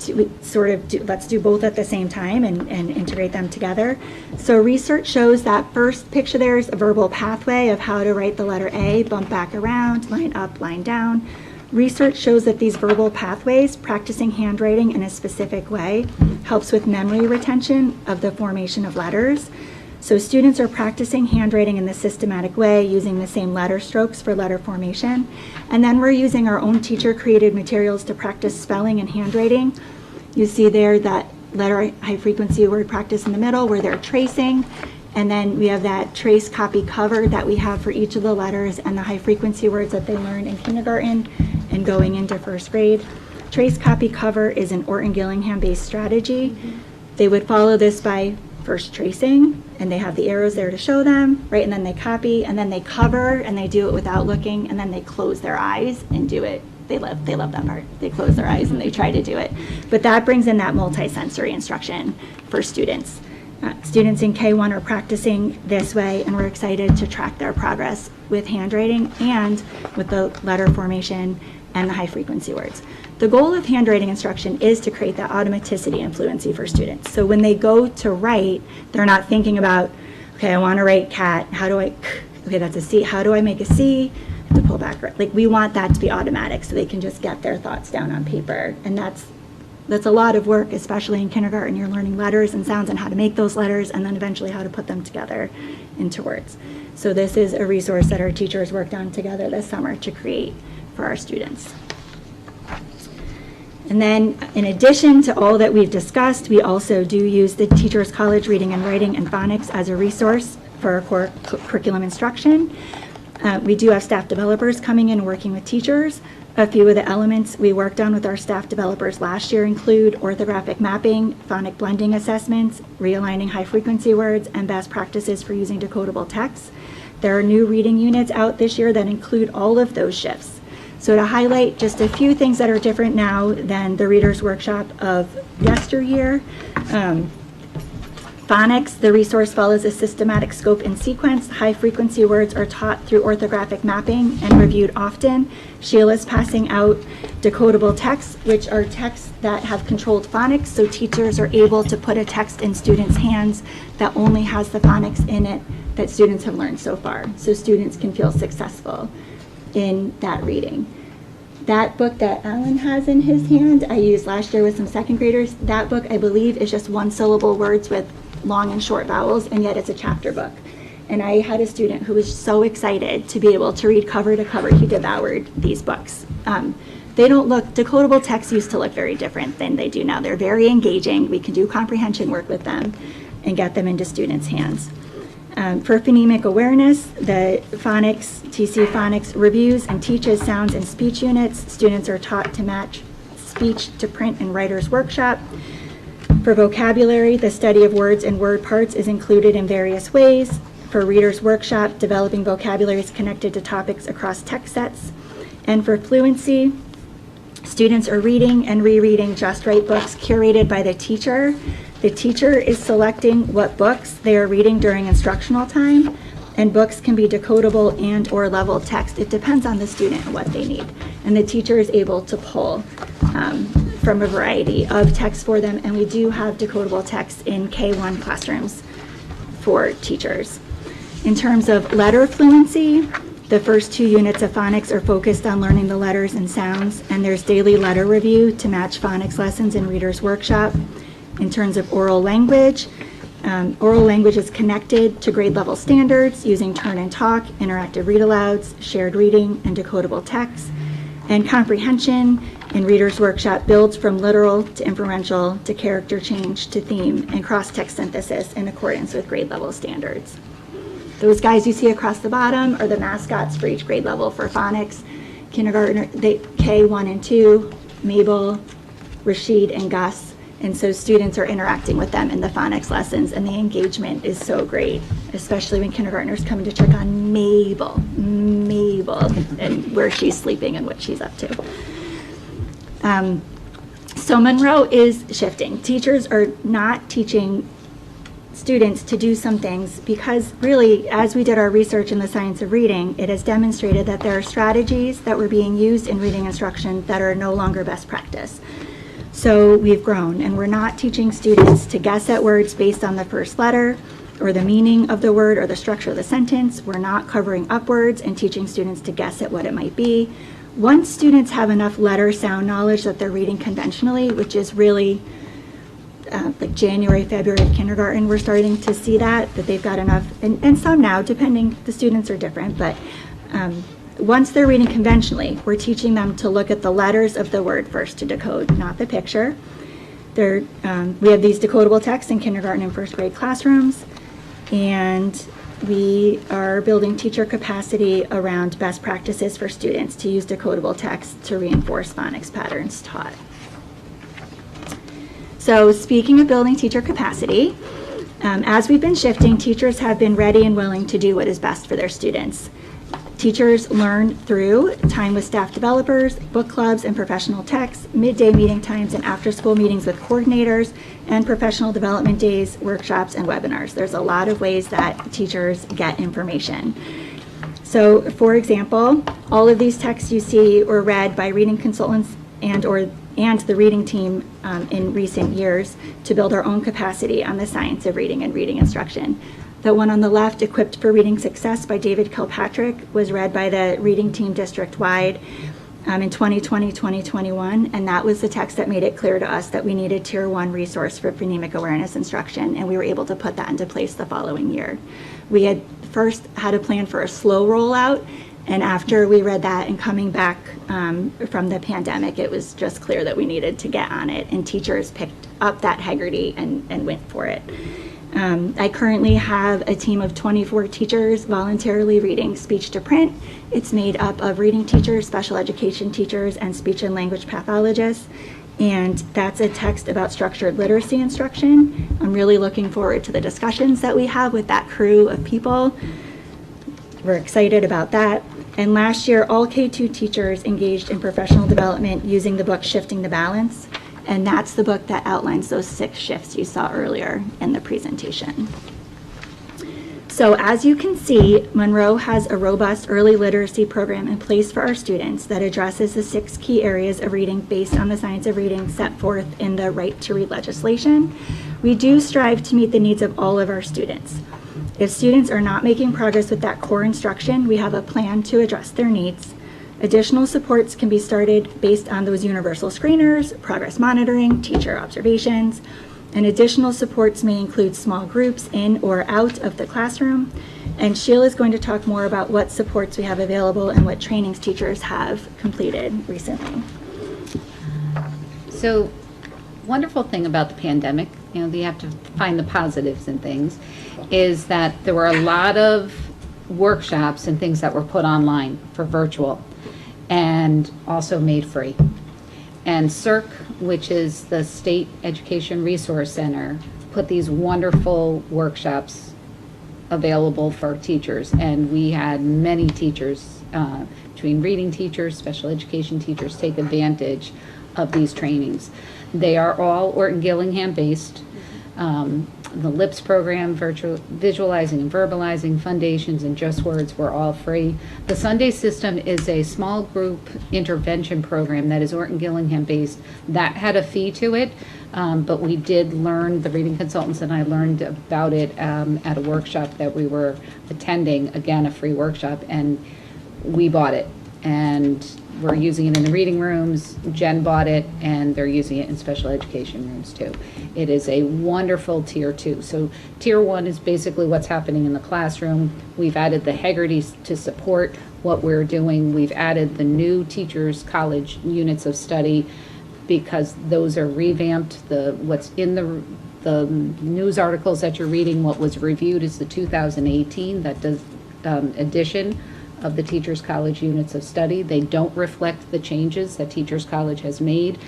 Let's do both at the same time and integrate them together. So research shows that first picture there is a verbal pathway of how to write the letter A, bump back around, line up, line down. Research shows that these verbal pathways, practicing handwriting in a specific way, helps with memory retention of the formation of letters. So students are practicing handwriting in the systematic way, using the same letter strokes for letter formation. And then we're using our own teacher-created materials to practice spelling and handwriting. You see there that letter high-frequency word practice in the middle where they're tracing. And then we have that trace, copy, cover that we have for each of the letters and the high-frequency words that they learn in kindergarten and going into first grade. Trace, copy, cover is an Orton-Gillingham-based strategy. They would follow this by first tracing, and they have the arrows there to show them, right? And then they copy, and then they cover, and they do it without looking, and then they close their eyes and do it. They love that part. They close their eyes and they try to do it. But that brings in that multi-sensory instruction for students. Students in K1 are practicing this way, and we're excited to track their progress with handwriting and with the letter formation and the high-frequency words. The goal of handwriting instruction is to create that automaticity and fluency for students. So when they go to write, they're not thinking about, okay, I want to write cat, okay, that's a C, how do I make a C? I have to pull back, like we want that to be automatic so they can just get their thoughts down on paper. And that's a lot of work, especially in kindergarten. You're learning letters and sounds and how to make those letters and then eventually how to put them together into words. So this is a resource that our teachers worked on together this summer to create for our students. And then in addition to all that we've discussed, we also do use the Teachers College Reading and Writing and Phonics as a resource for our core curriculum instruction. We do have staff developers coming in and working with teachers. A few of the elements we worked on with our staff developers last year include orthographic mapping, phonic blending assessments, realigning high-frequency words, and best practices for using decodable texts. There are new reading units out this year that include all of those shifts. So to highlight just a few things that are different now than the Reader's Workshop of yesteryear, Phonics, the resource follows a systematic scope and sequence. High-frequency words are taught through orthographic mapping and reviewed often. Sheila's passing out decodable texts, which are texts that have controlled phonics, so teachers are able to put a text in students' hands that only has the phonics in it that students have learned so far, so students can feel successful in that reading. That book that Alan has in his hand, I used last year with some second graders. That book, I believe, is just one-syllable words with long and short vowels, and yet it's a chapter book. And I had a student who was so excited to be able to read cover to cover. He devoured these books. They don't look, decodable texts used to look very different than they do now. They're very engaging. We can do comprehension work with them and get them into students' hands. For phonemic awareness, the phonics, TC Phonics reviews and teaches sounds and speech units. Students are taught to match speech to print in Writer's Workshop. For vocabulary, the study of words and word parts is included in various ways. For Reader's Workshop, developing vocabulary is connected to topics across text sets. And for fluency, students are reading and rereading Just Right books curated by the teacher. The teacher is selecting what books they are reading during instructional time, and books can be decodable and or leveled text. It depends on the student and what they need. And the teacher is able to pull from a variety of texts for them, and we do have decodable text in K1 classrooms for teachers. In terms of letter fluency, the first 2 units of phonics are focused on learning the letters and sounds, and there's daily letter review to match phonics lessons in Reader's Workshop. In terms of oral language is connected to grade level standards using turn and talk, interactive read-alouds, shared reading, and decodable text. And comprehension in Reader's Workshop builds from literal to inferential to character change to theme and cross-text synthesis in accordance with grade level standards. Those guys you see across the bottom are the mascots for each grade level for phonics. Kindergartner, K1 and 2, Mabel, Rashid, and Gus. And so students are interacting with them in the phonics lessons, and the engagement is so great, especially when kindergartners come to check on Mabel, and where she's sleeping and what she's up to. So Monroe is shifting. Teachers are not teaching students to do some things because really, as we did our research in the science of reading, it has demonstrated that there are strategies that were being used in reading instruction that are no longer best practice. So we've grown, and we're not teaching students to guess at words based on the first letter or the meaning of the word or the structure of the sentence. We're not covering up words and teaching students to guess at what it might be. Once students have enough letter sound knowledge that they're reading conventionally, which is really like January, February of kindergarten, we're starting to see that they've got enough, and some now, depending, the students are different, but once they're reading conventionally, we're teaching them to look at the letters of the word first to decode, not the picture. We have these decodable texts in kindergarten and first grade classrooms, and we are building teacher capacity around best practices for students to use decodable text to reinforce phonics patterns taught. So speaking of building teacher capacity, as we've been shifting, teachers have been ready and willing to do what is best for their students. Teachers learn through time with staff developers, book clubs, and professional texts, midday meeting times and after-school meetings with coordinators, and professional development days, workshops, and webinars. There's a lot of ways that teachers get information. So, for example, all of these texts you see were read by reading consultants and the reading team in recent years to build our own capacity on the science of reading and reading instruction. The one on the left, Equipped for Reading Success by David Kilpatrick, was read by the reading team district-wide in 2020-2021, and that was the text that made it clear to us that we needed Tier 1 resource for phonemic awareness instruction, and we were able to put that into place the following year. We had first had a plan for a slow rollout, and after we read that and coming back from the pandemic, it was just clear that we needed to get on it, and teachers picked up that Haggerty and went for it. I currently have a team of 24 teachers voluntarily reading speech to print. It's made up of reading teachers, special education teachers, and speech and language pathologists. And that's a text about structured literacy instruction. I'm really looking forward to the discussions that we have with that crew of people. We're excited about that. And last year, all K2 teachers engaged in professional development using the book Shifting the Balance. And that's the book that outlines those 6 shifts you saw earlier in the presentation. So as you can see, Monroe has a robust early literacy program in place for our students that addresses the 6 key areas of reading based on the science of reading set forth in the Right to Read legislation. We do strive to meet the needs of all of our students. If students are not making progress with that core instruction, we have a plan to address their needs. Additional supports can be started based on those universal screeners, progress monitoring, teacher observations, and additional supports may include small groups in or out of the classroom. And Sheila is going to talk more about what supports we have available and what trainings teachers have completed recently. So, wonderful thing about the pandemic, you have to find the positives in things, is that there were a lot of workshops and things that were put online for virtual and also made free. And CERC, which is the State Education Resource Center, put these wonderful workshops available for teachers. And we had many teachers, between reading teachers, special education teachers, take advantage of these trainings. They are all Orton Gillingham based. The LIPS program, visualizing and verbalizing, foundations, and just words were all free. The Sunday system is a small group intervention program that is Orton Gillingham based. That had a fee to it, but we did learn, the reading consultants and I learned about it at a workshop that we were attending, again, a free workshop, and we bought it. And we're using it in the reading rooms. Jen bought it, and they're using it in special education rooms too. It is a wonderful tier 2. So tier 1 is basically what's happening in the classroom. We've added the Haggertys to support what we're doing. We've added the new teachers college units of study because those are revamped. What's in the news articles that you're reading, what was reviewed is the 2018 that does edition of the Teachers College units of study. They don't reflect the changes that Teachers College has made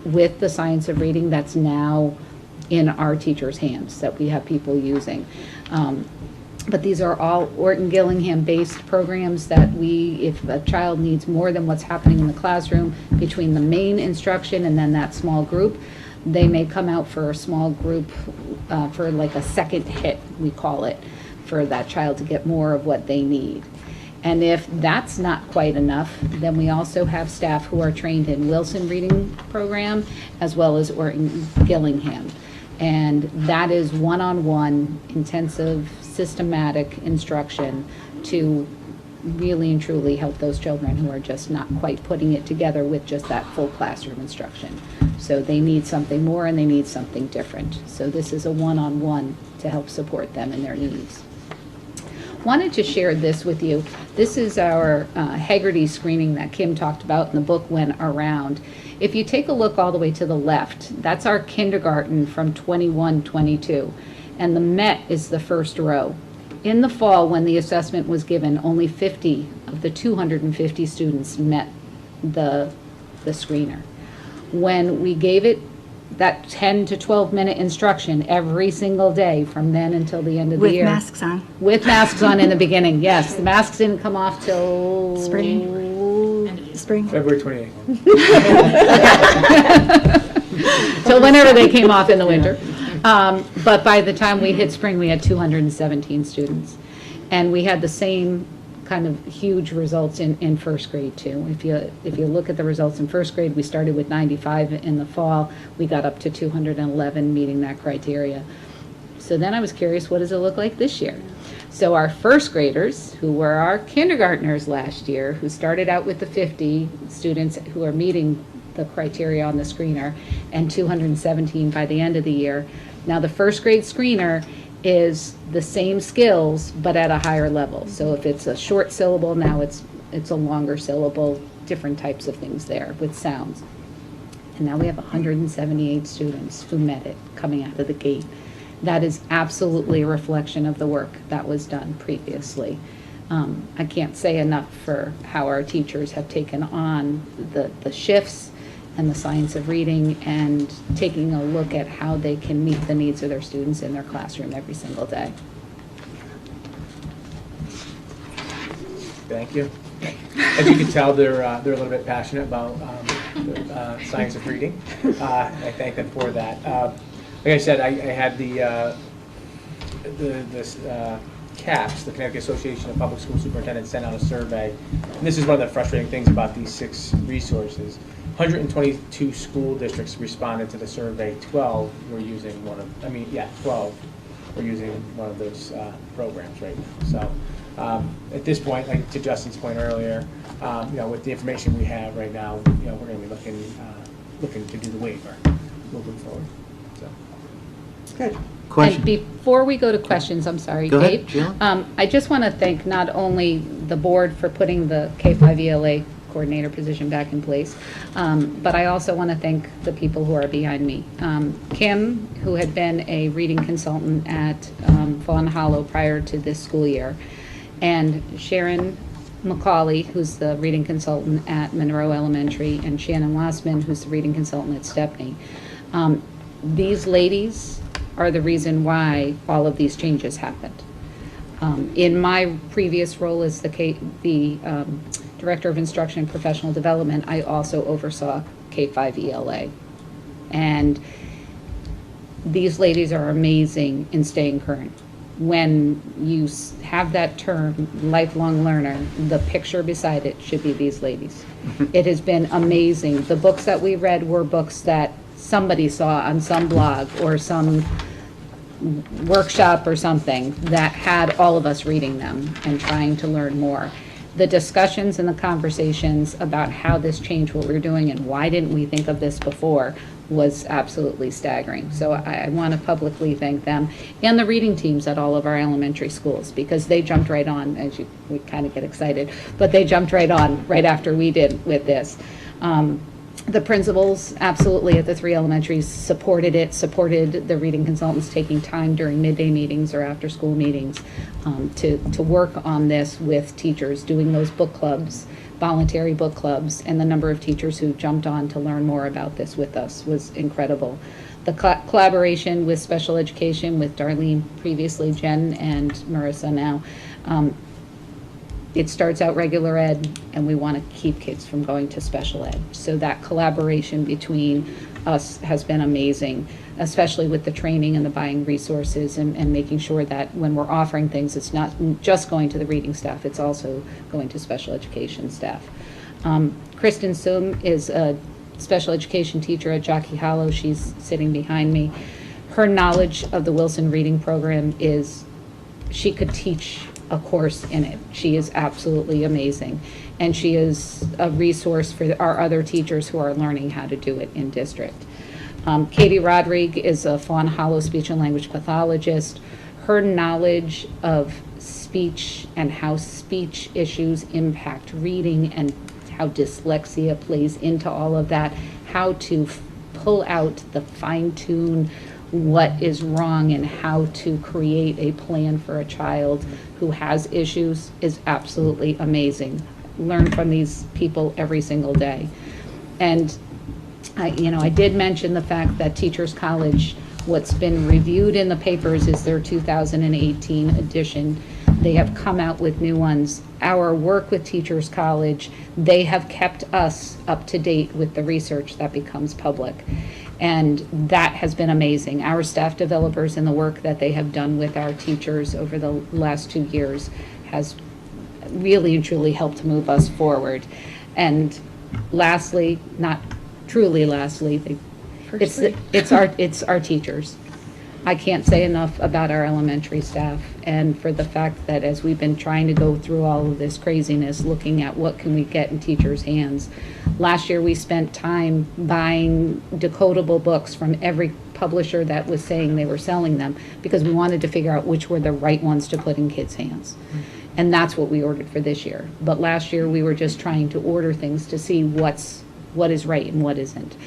with the science of reading that's now in our teachers' hands that we have people using. But these are all Orton Gillingham based programs that if a child needs more than what's happening in the classroom between the main instruction and then that small group, they may come out for a small group for like a second hit, we call it, for that child to get more of what they need. And if that's not quite enough, then we also have staff who are trained in Wilson Reading Program as well as Orton Gillingham. And that is one-on-one, intensive, systematic instruction to really and truly help those children who are just not quite putting it together with just that full classroom instruction. So they need something more and they need something different. So this is a one-on-one to help support them in their needs. Wanted to share this with you. This is our Haggerty screening that Kim talked about and the book went around. If you take a look all the way to the left, that's our kindergarten from 21-22, and the Met is the first row. In the fall, when the assessment was given, only 50 of the 250 students met the screener. When we gave it that 10 to 12 minute instruction every single day from then until the end of the year. With masks on. With masks on in the beginning, yes. The masks didn't come off till... Spring. February 28th. Till whenever they came off in the winter. But by the time we hit spring, we had 217 students. And we had the same kind of huge results in first grade too. If you look at the results in first grade, we started with 95 in the fall. We got up to 211 meeting that criteria. So then I was curious, what does it look like this year? So our first graders, who were our kindergartners last year, who started out with the 50 students who are meeting the criteria on the screener, and 217 by the end of the year. Now the first grade screener is the same skills, but at a higher level. So if it's a short syllable, now it's a longer syllable, different types of things there with sounds. And now we have 178 students who met it coming out of the gate. That is absolutely a reflection of the work that was done previously. I can't say enough for how our teachers have taken on the shifts and the science of reading and taking a look at how they can meet the needs of their students in their classroom every single day. Thank you. As you can tell, they're a little bit passionate about science of reading. I thank them for that. Like I said, I had the CAPS, the Connecticut Association of Public School Superintendents, sent out a survey. And this is one of the frustrating things about these 6 resources. 122 school districts responded to the survey. 12 were using 12 were using one of those programs right now. So at this point, like to Justin's point earlier, with the information we have right now, we're going to be looking to do the waiver moving forward. So. Good. Question? And before we go to questions, I'm sorry, Go ahead, Dave. Sheila. I just want to thank not only the board for putting the K-5 ELA coordinator position back in place, but I also want to thank the people who are behind me. Kim, who had been a reading consultant at Fawn Hollow prior to this school year, and Sharon McCauley, who's the reading consultant at Monroe Elementary, and Shannon Wassman, who's the reading consultant at Stepney. These ladies are the reason why all of these changes happened. In my previous role as the Director of Instruction and Professional Development, I also oversaw K-5 ELA. And these ladies are amazing in staying current. When you have that term, lifelong learner, the picture beside it should be these ladies. It has been amazing. The books that we read were books that somebody saw on some blog or some workshop or something that had all of us reading them and trying to learn more. The discussions and the conversations about how this changed what we're doing and why didn't we think of this before was absolutely staggering. So I want to publicly thank them and the reading teams at all of our elementary schools, because they jumped right on, we kind of get excited, but they jumped right on right after we did with this. The principals absolutely at the 3 elementaries supported the reading consultants taking time during midday meetings or after school meetings to work on this with teachers, doing those book clubs, voluntary book clubs, and the number of teachers who jumped on to learn more about this with us was incredible. The collaboration with special education with Darlene previously, Jen and Marissa now, it starts out regular ed, and we want to keep kids from going to special ed. So that collaboration between us has been amazing, especially with the training and the buying resources and making sure that when we're offering things, it's not just going to the reading staff, it's also going to special education staff. Kristen Sum is a special education teacher at Jockey Hollow. She's sitting behind me. Her knowledge of the Wilson Reading Program is, she could teach a course in it. She is absolutely amazing. And she is a resource for our other teachers who are learning how to do it in district. Katie Rodrigue is a Fawn Hollow speech and language pathologist. Her knowledge of speech and how speech issues impact reading and how dyslexia plays into all of that, how to pull out the fine-tune what is wrong and how to create a plan for a child who has issues is absolutely amazing. Learn from these people every single day. And I did mention the fact that Teachers College, what's been reviewed in the papers is their 2018 edition. They have come out with new ones. Our work with Teachers College, they have kept us up to date with the research that becomes public. And that has been amazing. Our staff developers and the work that they have done with our teachers over the last 2 years has really and truly helped move us forward. And lastly, not truly lastly, it's our teachers. I can't say enough about our elementary staff and for the fact that as we've been trying to go through all of this craziness, looking at what can we get in teachers' hands. Last year we spent time buying decodable books from every publisher that was saying they were selling them because we wanted to figure out which were the right ones to put in kids' hands. And that's what we ordered for this year. But last year we were just trying to order things to see what is right and what isn't.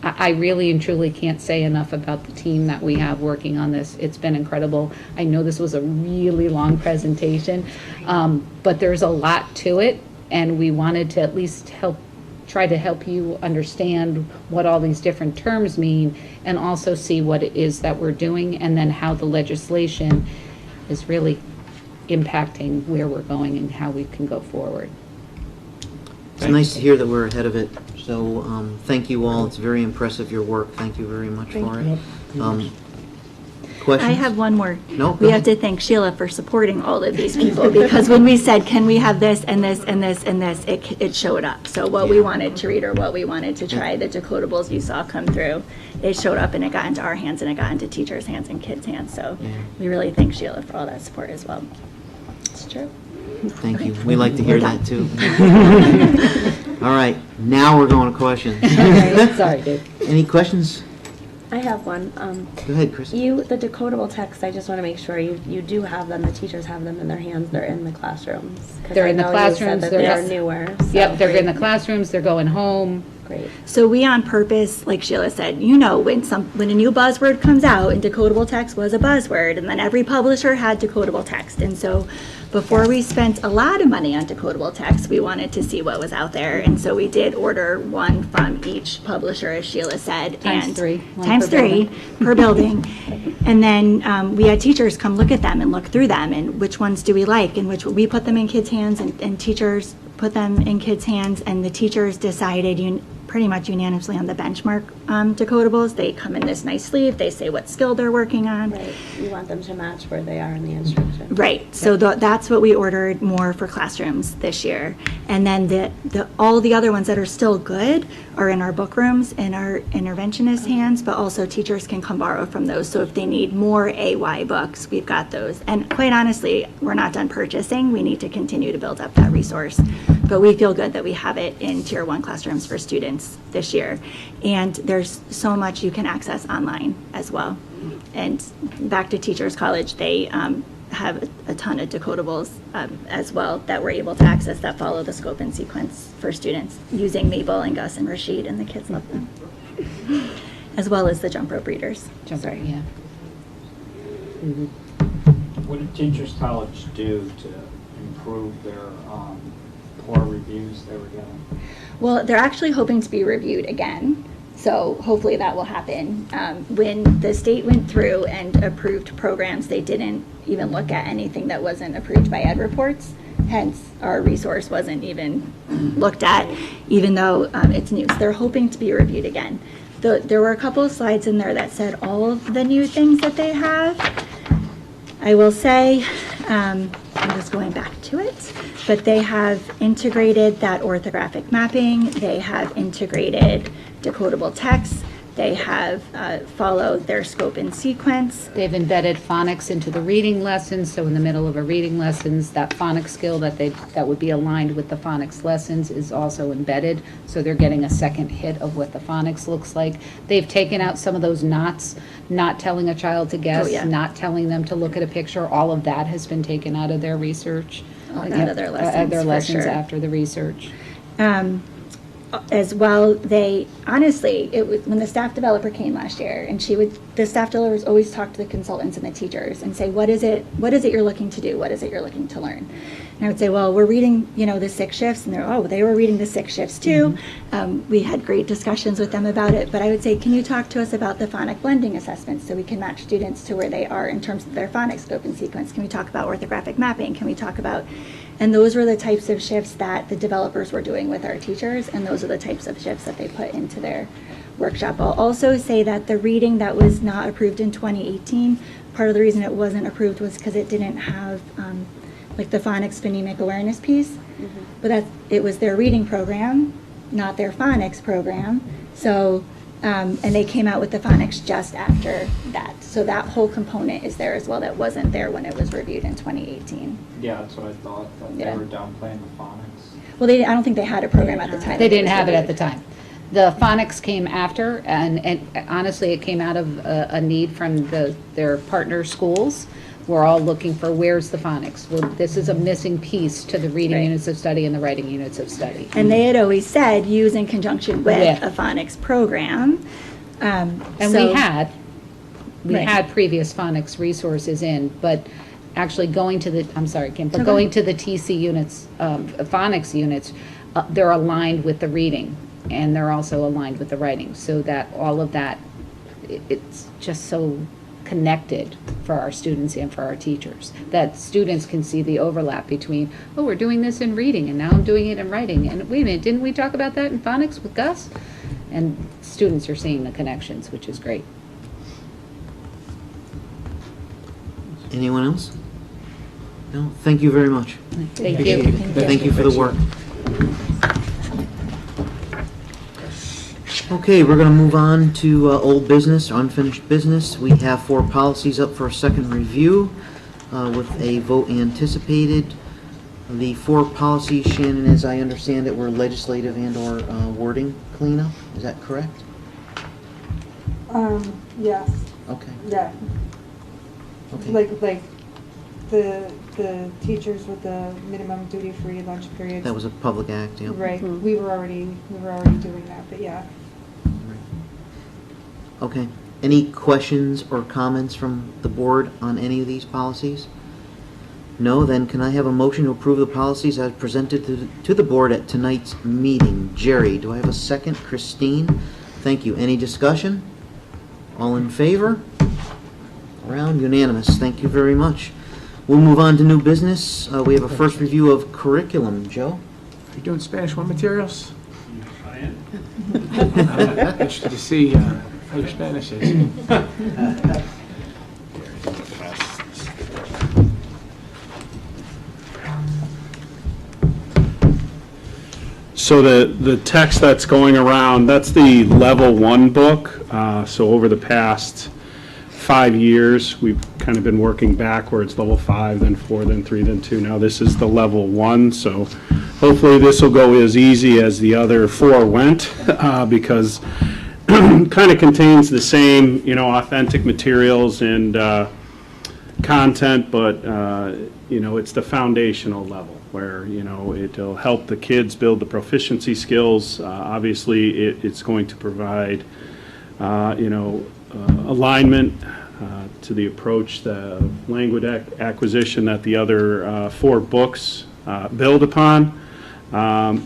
I really and truly can't say enough about the team that we have working on this. It's been incredible. I know this was a really long presentation, but there's a lot to it, and we wanted to at least try to help you understand what all these different terms mean and also see what it is that we're doing and then how the legislation is really impacting where we're going and how we can go forward. It's nice to hear that we're ahead of it. So thank you all. It's very impressive, your work. Thank you very much for it. Questions? I have one more. No, go We have ahead. to thank Sheila for supporting all of these people, because when we said, can we have this and this and this and this, it showed up. So what we wanted to read or what we wanted to try, the decodables you saw come through, it showed up and it got into our hands and it got into teachers' hands and kids' hands. So we really thank Sheila for all that support as well. It's true. Thank you. We like to hear that, too. All right, now we're going to questions. Sorry, Dave. Any questions? I have one. Go ahead, Chris. The decodable text, I just want to make sure you do have them, the teachers have them in their hands, they're in the classrooms. 'Cause They're I in the know you said classrooms, that they're they're yes. newer. Yep, they're in the classrooms, they're going home. Great. So we on purpose, like Sheila said, when a new buzzword comes out, and decodable text was a buzzword, and then every publisher had decodable text. And so before we spent a lot of money on decodable text, we wanted to see what was out there. And so we did order one from each publisher, as Sheila said. Times and three. One Times per three building. per building. And then we had teachers come look at them and look through them, and which ones do we like, and which we put them in kids' hands, and teachers put them in kids' hands, and the teachers decided pretty much unanimously on the benchmark decodables. They come in this nice sleeve, they say what skill they're working on. Right, you want them to match where they are in the instruction. Right, so that's what we ordered more for classrooms this year. And then all the other ones that are still good are in our book rooms, in our interventionist hands, but also teachers can come borrow from those. So if they need more AY books, we've got those. And quite honestly, we're not done purchasing. We need to continue to build up that resource. But we feel good that we have it in Tier 1 classrooms for students this year. And there's so much you can access online as well. And back to Teachers College, they have a ton of decodables as well that we're able to access that follow the scope and sequence for students using Mabel and Gus and Rashid, and the kids love them. As well as the jump rope readers. Sorry. Yeah. What did Teachers College do to improve their poor reviews they were getting? Well, they're actually hoping to be reviewed again, so hopefully that will happen. When the state went through and approved programs, they didn't even look at anything that wasn't approved by Ed Reports. Hence, our resource wasn't even looked at, even though it's new. So they're hoping to be reviewed again. There were a couple of slides in there that said all of the new things that they have. I will say, I'm just going back to it, but they have integrated that orthographic mapping. They have integrated decodable text. They have followed their scope and sequence. They've embedded phonics into the reading lessons, so in the middle of a reading lessons, that phonics skill that would be aligned with the phonics lessons is also embedded, so they're getting a second hit of what the phonics looks like. They've taken out some of those knots, not telling a child to guess, not telling them to look at a picture. All of that has been taken out of their research. Out of their lessons, Their for lessons sure. after the research. As well, they honestly, it was when the staff developer came last year, and the staff developers always talk to the consultants and the teachers and say, what is it you're looking to do? What is it you're looking to learn? And I would say, well, we're reading, the 6 shifts, and they were reading the 6 shifts too. We had great discussions with them about it, but I would say, can you talk to us about the phonic blending assessments so we can match students to where they are in terms of their phonics scope and sequence? Can we talk about orthographic mapping? Can we talk about, and those were the types of shifts that the developers were doing with our teachers, and those are the types of shifts that they put into their workshop. I'll also say that the reading that was not approved in 2018, part of the reason it wasn't approved was because it didn't have like the phonics phonemic awareness piece, but it was their reading program, not their phonics program. So, and they came out with the phonics just after that. So that whole component is there as well that wasn't there when it was reviewed in 2018. Yeah, that's what I thought, that Yeah. they were downplaying the phonics. Well, I don't think they had a program at the time. They didn't have it at the time. The phonics came after, and honestly, it came out of a need from their partner schools. We're all looking for, where's the phonics? Well, this is a missing piece to the reading units of study and the writing units of study. And they had always said use in conjunction with Yeah. a phonics program. And So- we Right. had previous phonics resources in, but actually going to the, I'm sorry, Kim, but Okay. going to the TC units, phonics units, they're aligned with the reading, and they're also aligned with the writing, so that all of that, it's just so connected for our students and for our teachers. That students can see the overlap between, oh, we're doing this in reading and now I'm doing it in writing. And wait a minute, didn't we talk about that in phonics with Gus? And students are seeing the connections, which is great. Anyone else? No? Thank you very much. Thank Appreciate you. it. Thank you for the work. Okay, we're going to move on to old business, unfinished business. We have 4 policies up for a second review with a vote anticipated. The 4 policies, Shannon, as I understand it, were legislative and/or wording cleanup. Is that correct? Yes. Okay. Yeah. Okay. Like the teachers with the minimum duty-free lunch periods. That was a public act, yeah. Right. We were already doing that, but yeah. Okay. Any questions or comments from the board on any of these policies? No, then can I have a motion to approve the policies as presented to the board at tonight's meeting? Jerry, do I have a second? Christine? Thank you. Any discussion? All in favor? Around unanimous. Thank you very much. We'll move on to new business. We have a first review of curriculum. Joe? Are you doing Spanish 1 materials? I am. Interested to see how your Spanish is. So the text that's going around, that's the level 1 book. So over the past 5 years, we've kind of been working backwards, level 5, then 4, then 3, then 2. Now this is the level 1, so hopefully this will go as easy as the other 4 went, because kind of contains the same, authentic materials and content, but, it's the foundational level where, it'll help the kids build the proficiency skills. Obviously, it's going to provide, alignment to the approach, the language acquisition that the other 4 books build upon.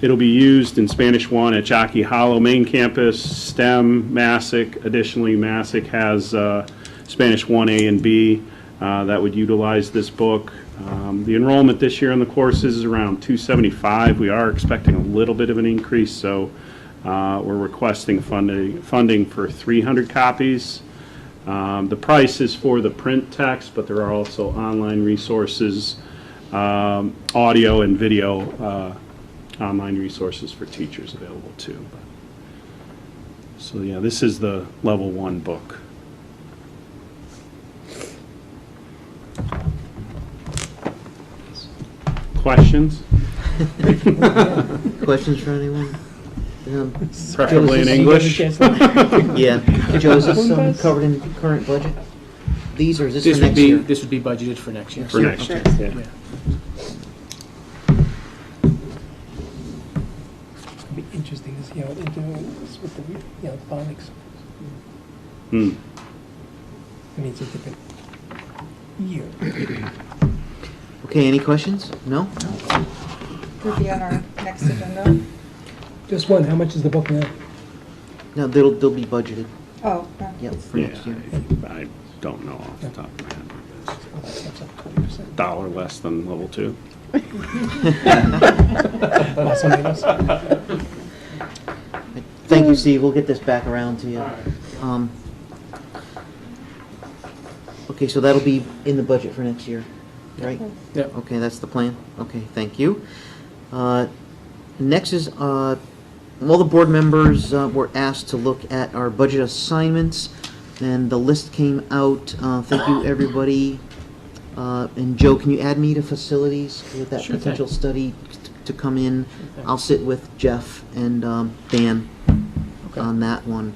It'll be used in Spanish 1 at Jockey Hollow main campus, STEM, MASIC. Additionally, MASIC has Spanish 1A and B that would utilize this book. The enrollment this year in the courses is around 275. We are expecting a little bit of an increase, so we're requesting funding for 300 copies. The price is for the print text, but there are also online resources, audio and video online resources for teachers available too. So yeah, this is the level 1 book. Questions? Questions for anyone? Preferably in English. Yeah. Joe, is this covered in current budget? These, or is this for next year? This would be budgeted for next year. For next year, yeah. It'd be interesting to see how they're doing this with the, phonics. I mean, it's a different year. Okay, any questions? No? Would be on our next agenda. Just one, how much is the book now? No, they'll be budgeted. Oh, yeah. Yep, for next year. I don't know off the top of my head. $1 less than level 2. Thank you, Steve. We'll get this back around to you. Okay, so that'll be in the budget for next year, right? Yeah. Okay, that's the plan. Okay, thank you. Next is, all the board members were asked to look at our budget assignments, and the list came out. Thank you, everybody. And Joe, can you add me to facilities with that Sure potential thing. study to come in? I'll sit with Jeff and Dan on that one.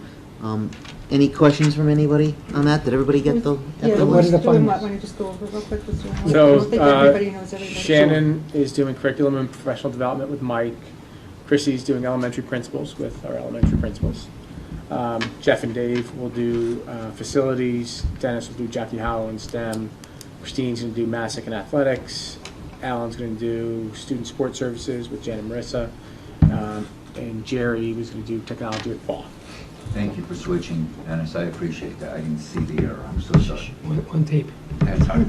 Any questions from anybody on that? Did everybody get the Yeah, list? doing what? Why don't you just go over real quick? What's doing what? I So, don't think everybody knows everybody. Shannon is doing curriculum and professional development with Mike. Chrissy's doing elementary principals with our elementary principals. Jeff and Dave will do facilities. Dennis will do Jockey Hollow and STEM. Christine's going to do MASIC and athletics. Alan's going to do student support services with Jen and Marissa. And Jerry was going to do technology with Paul. Thank you for switching, Dennis, I appreciate that. I didn't see the error, I'm so sorry. On tape. That's all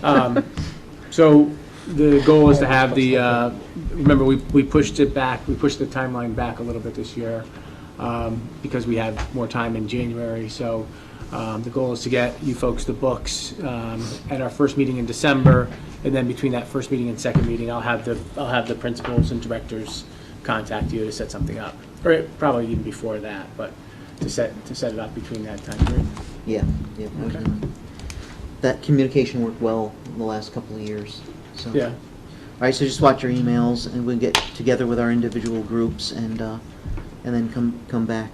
right. So the goal is to have the, remember, we pushed it back, we pushed the timeline back a little bit this year because we have more time in January. So the goal is to get you folks the books at our first meeting in December, and then between that first meeting and second meeting, I'll have the principals and directors contact you to set something up, or probably even before that, but to set it up between that time period. Yeah, yeah. That communication worked well in the last couple of years, so. Yeah. All right, so just watch your emails, and we'll get together with our individual groups and then come back,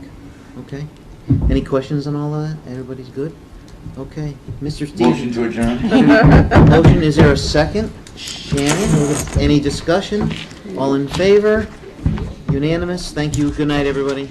okay? Any questions on all of that? Everybody's good? Okay, Mr. Steve. Motion to adjourn. Motion, is there a second? Shannon, any discussion? All in favor? Unanimous, thank you, good night, everybody.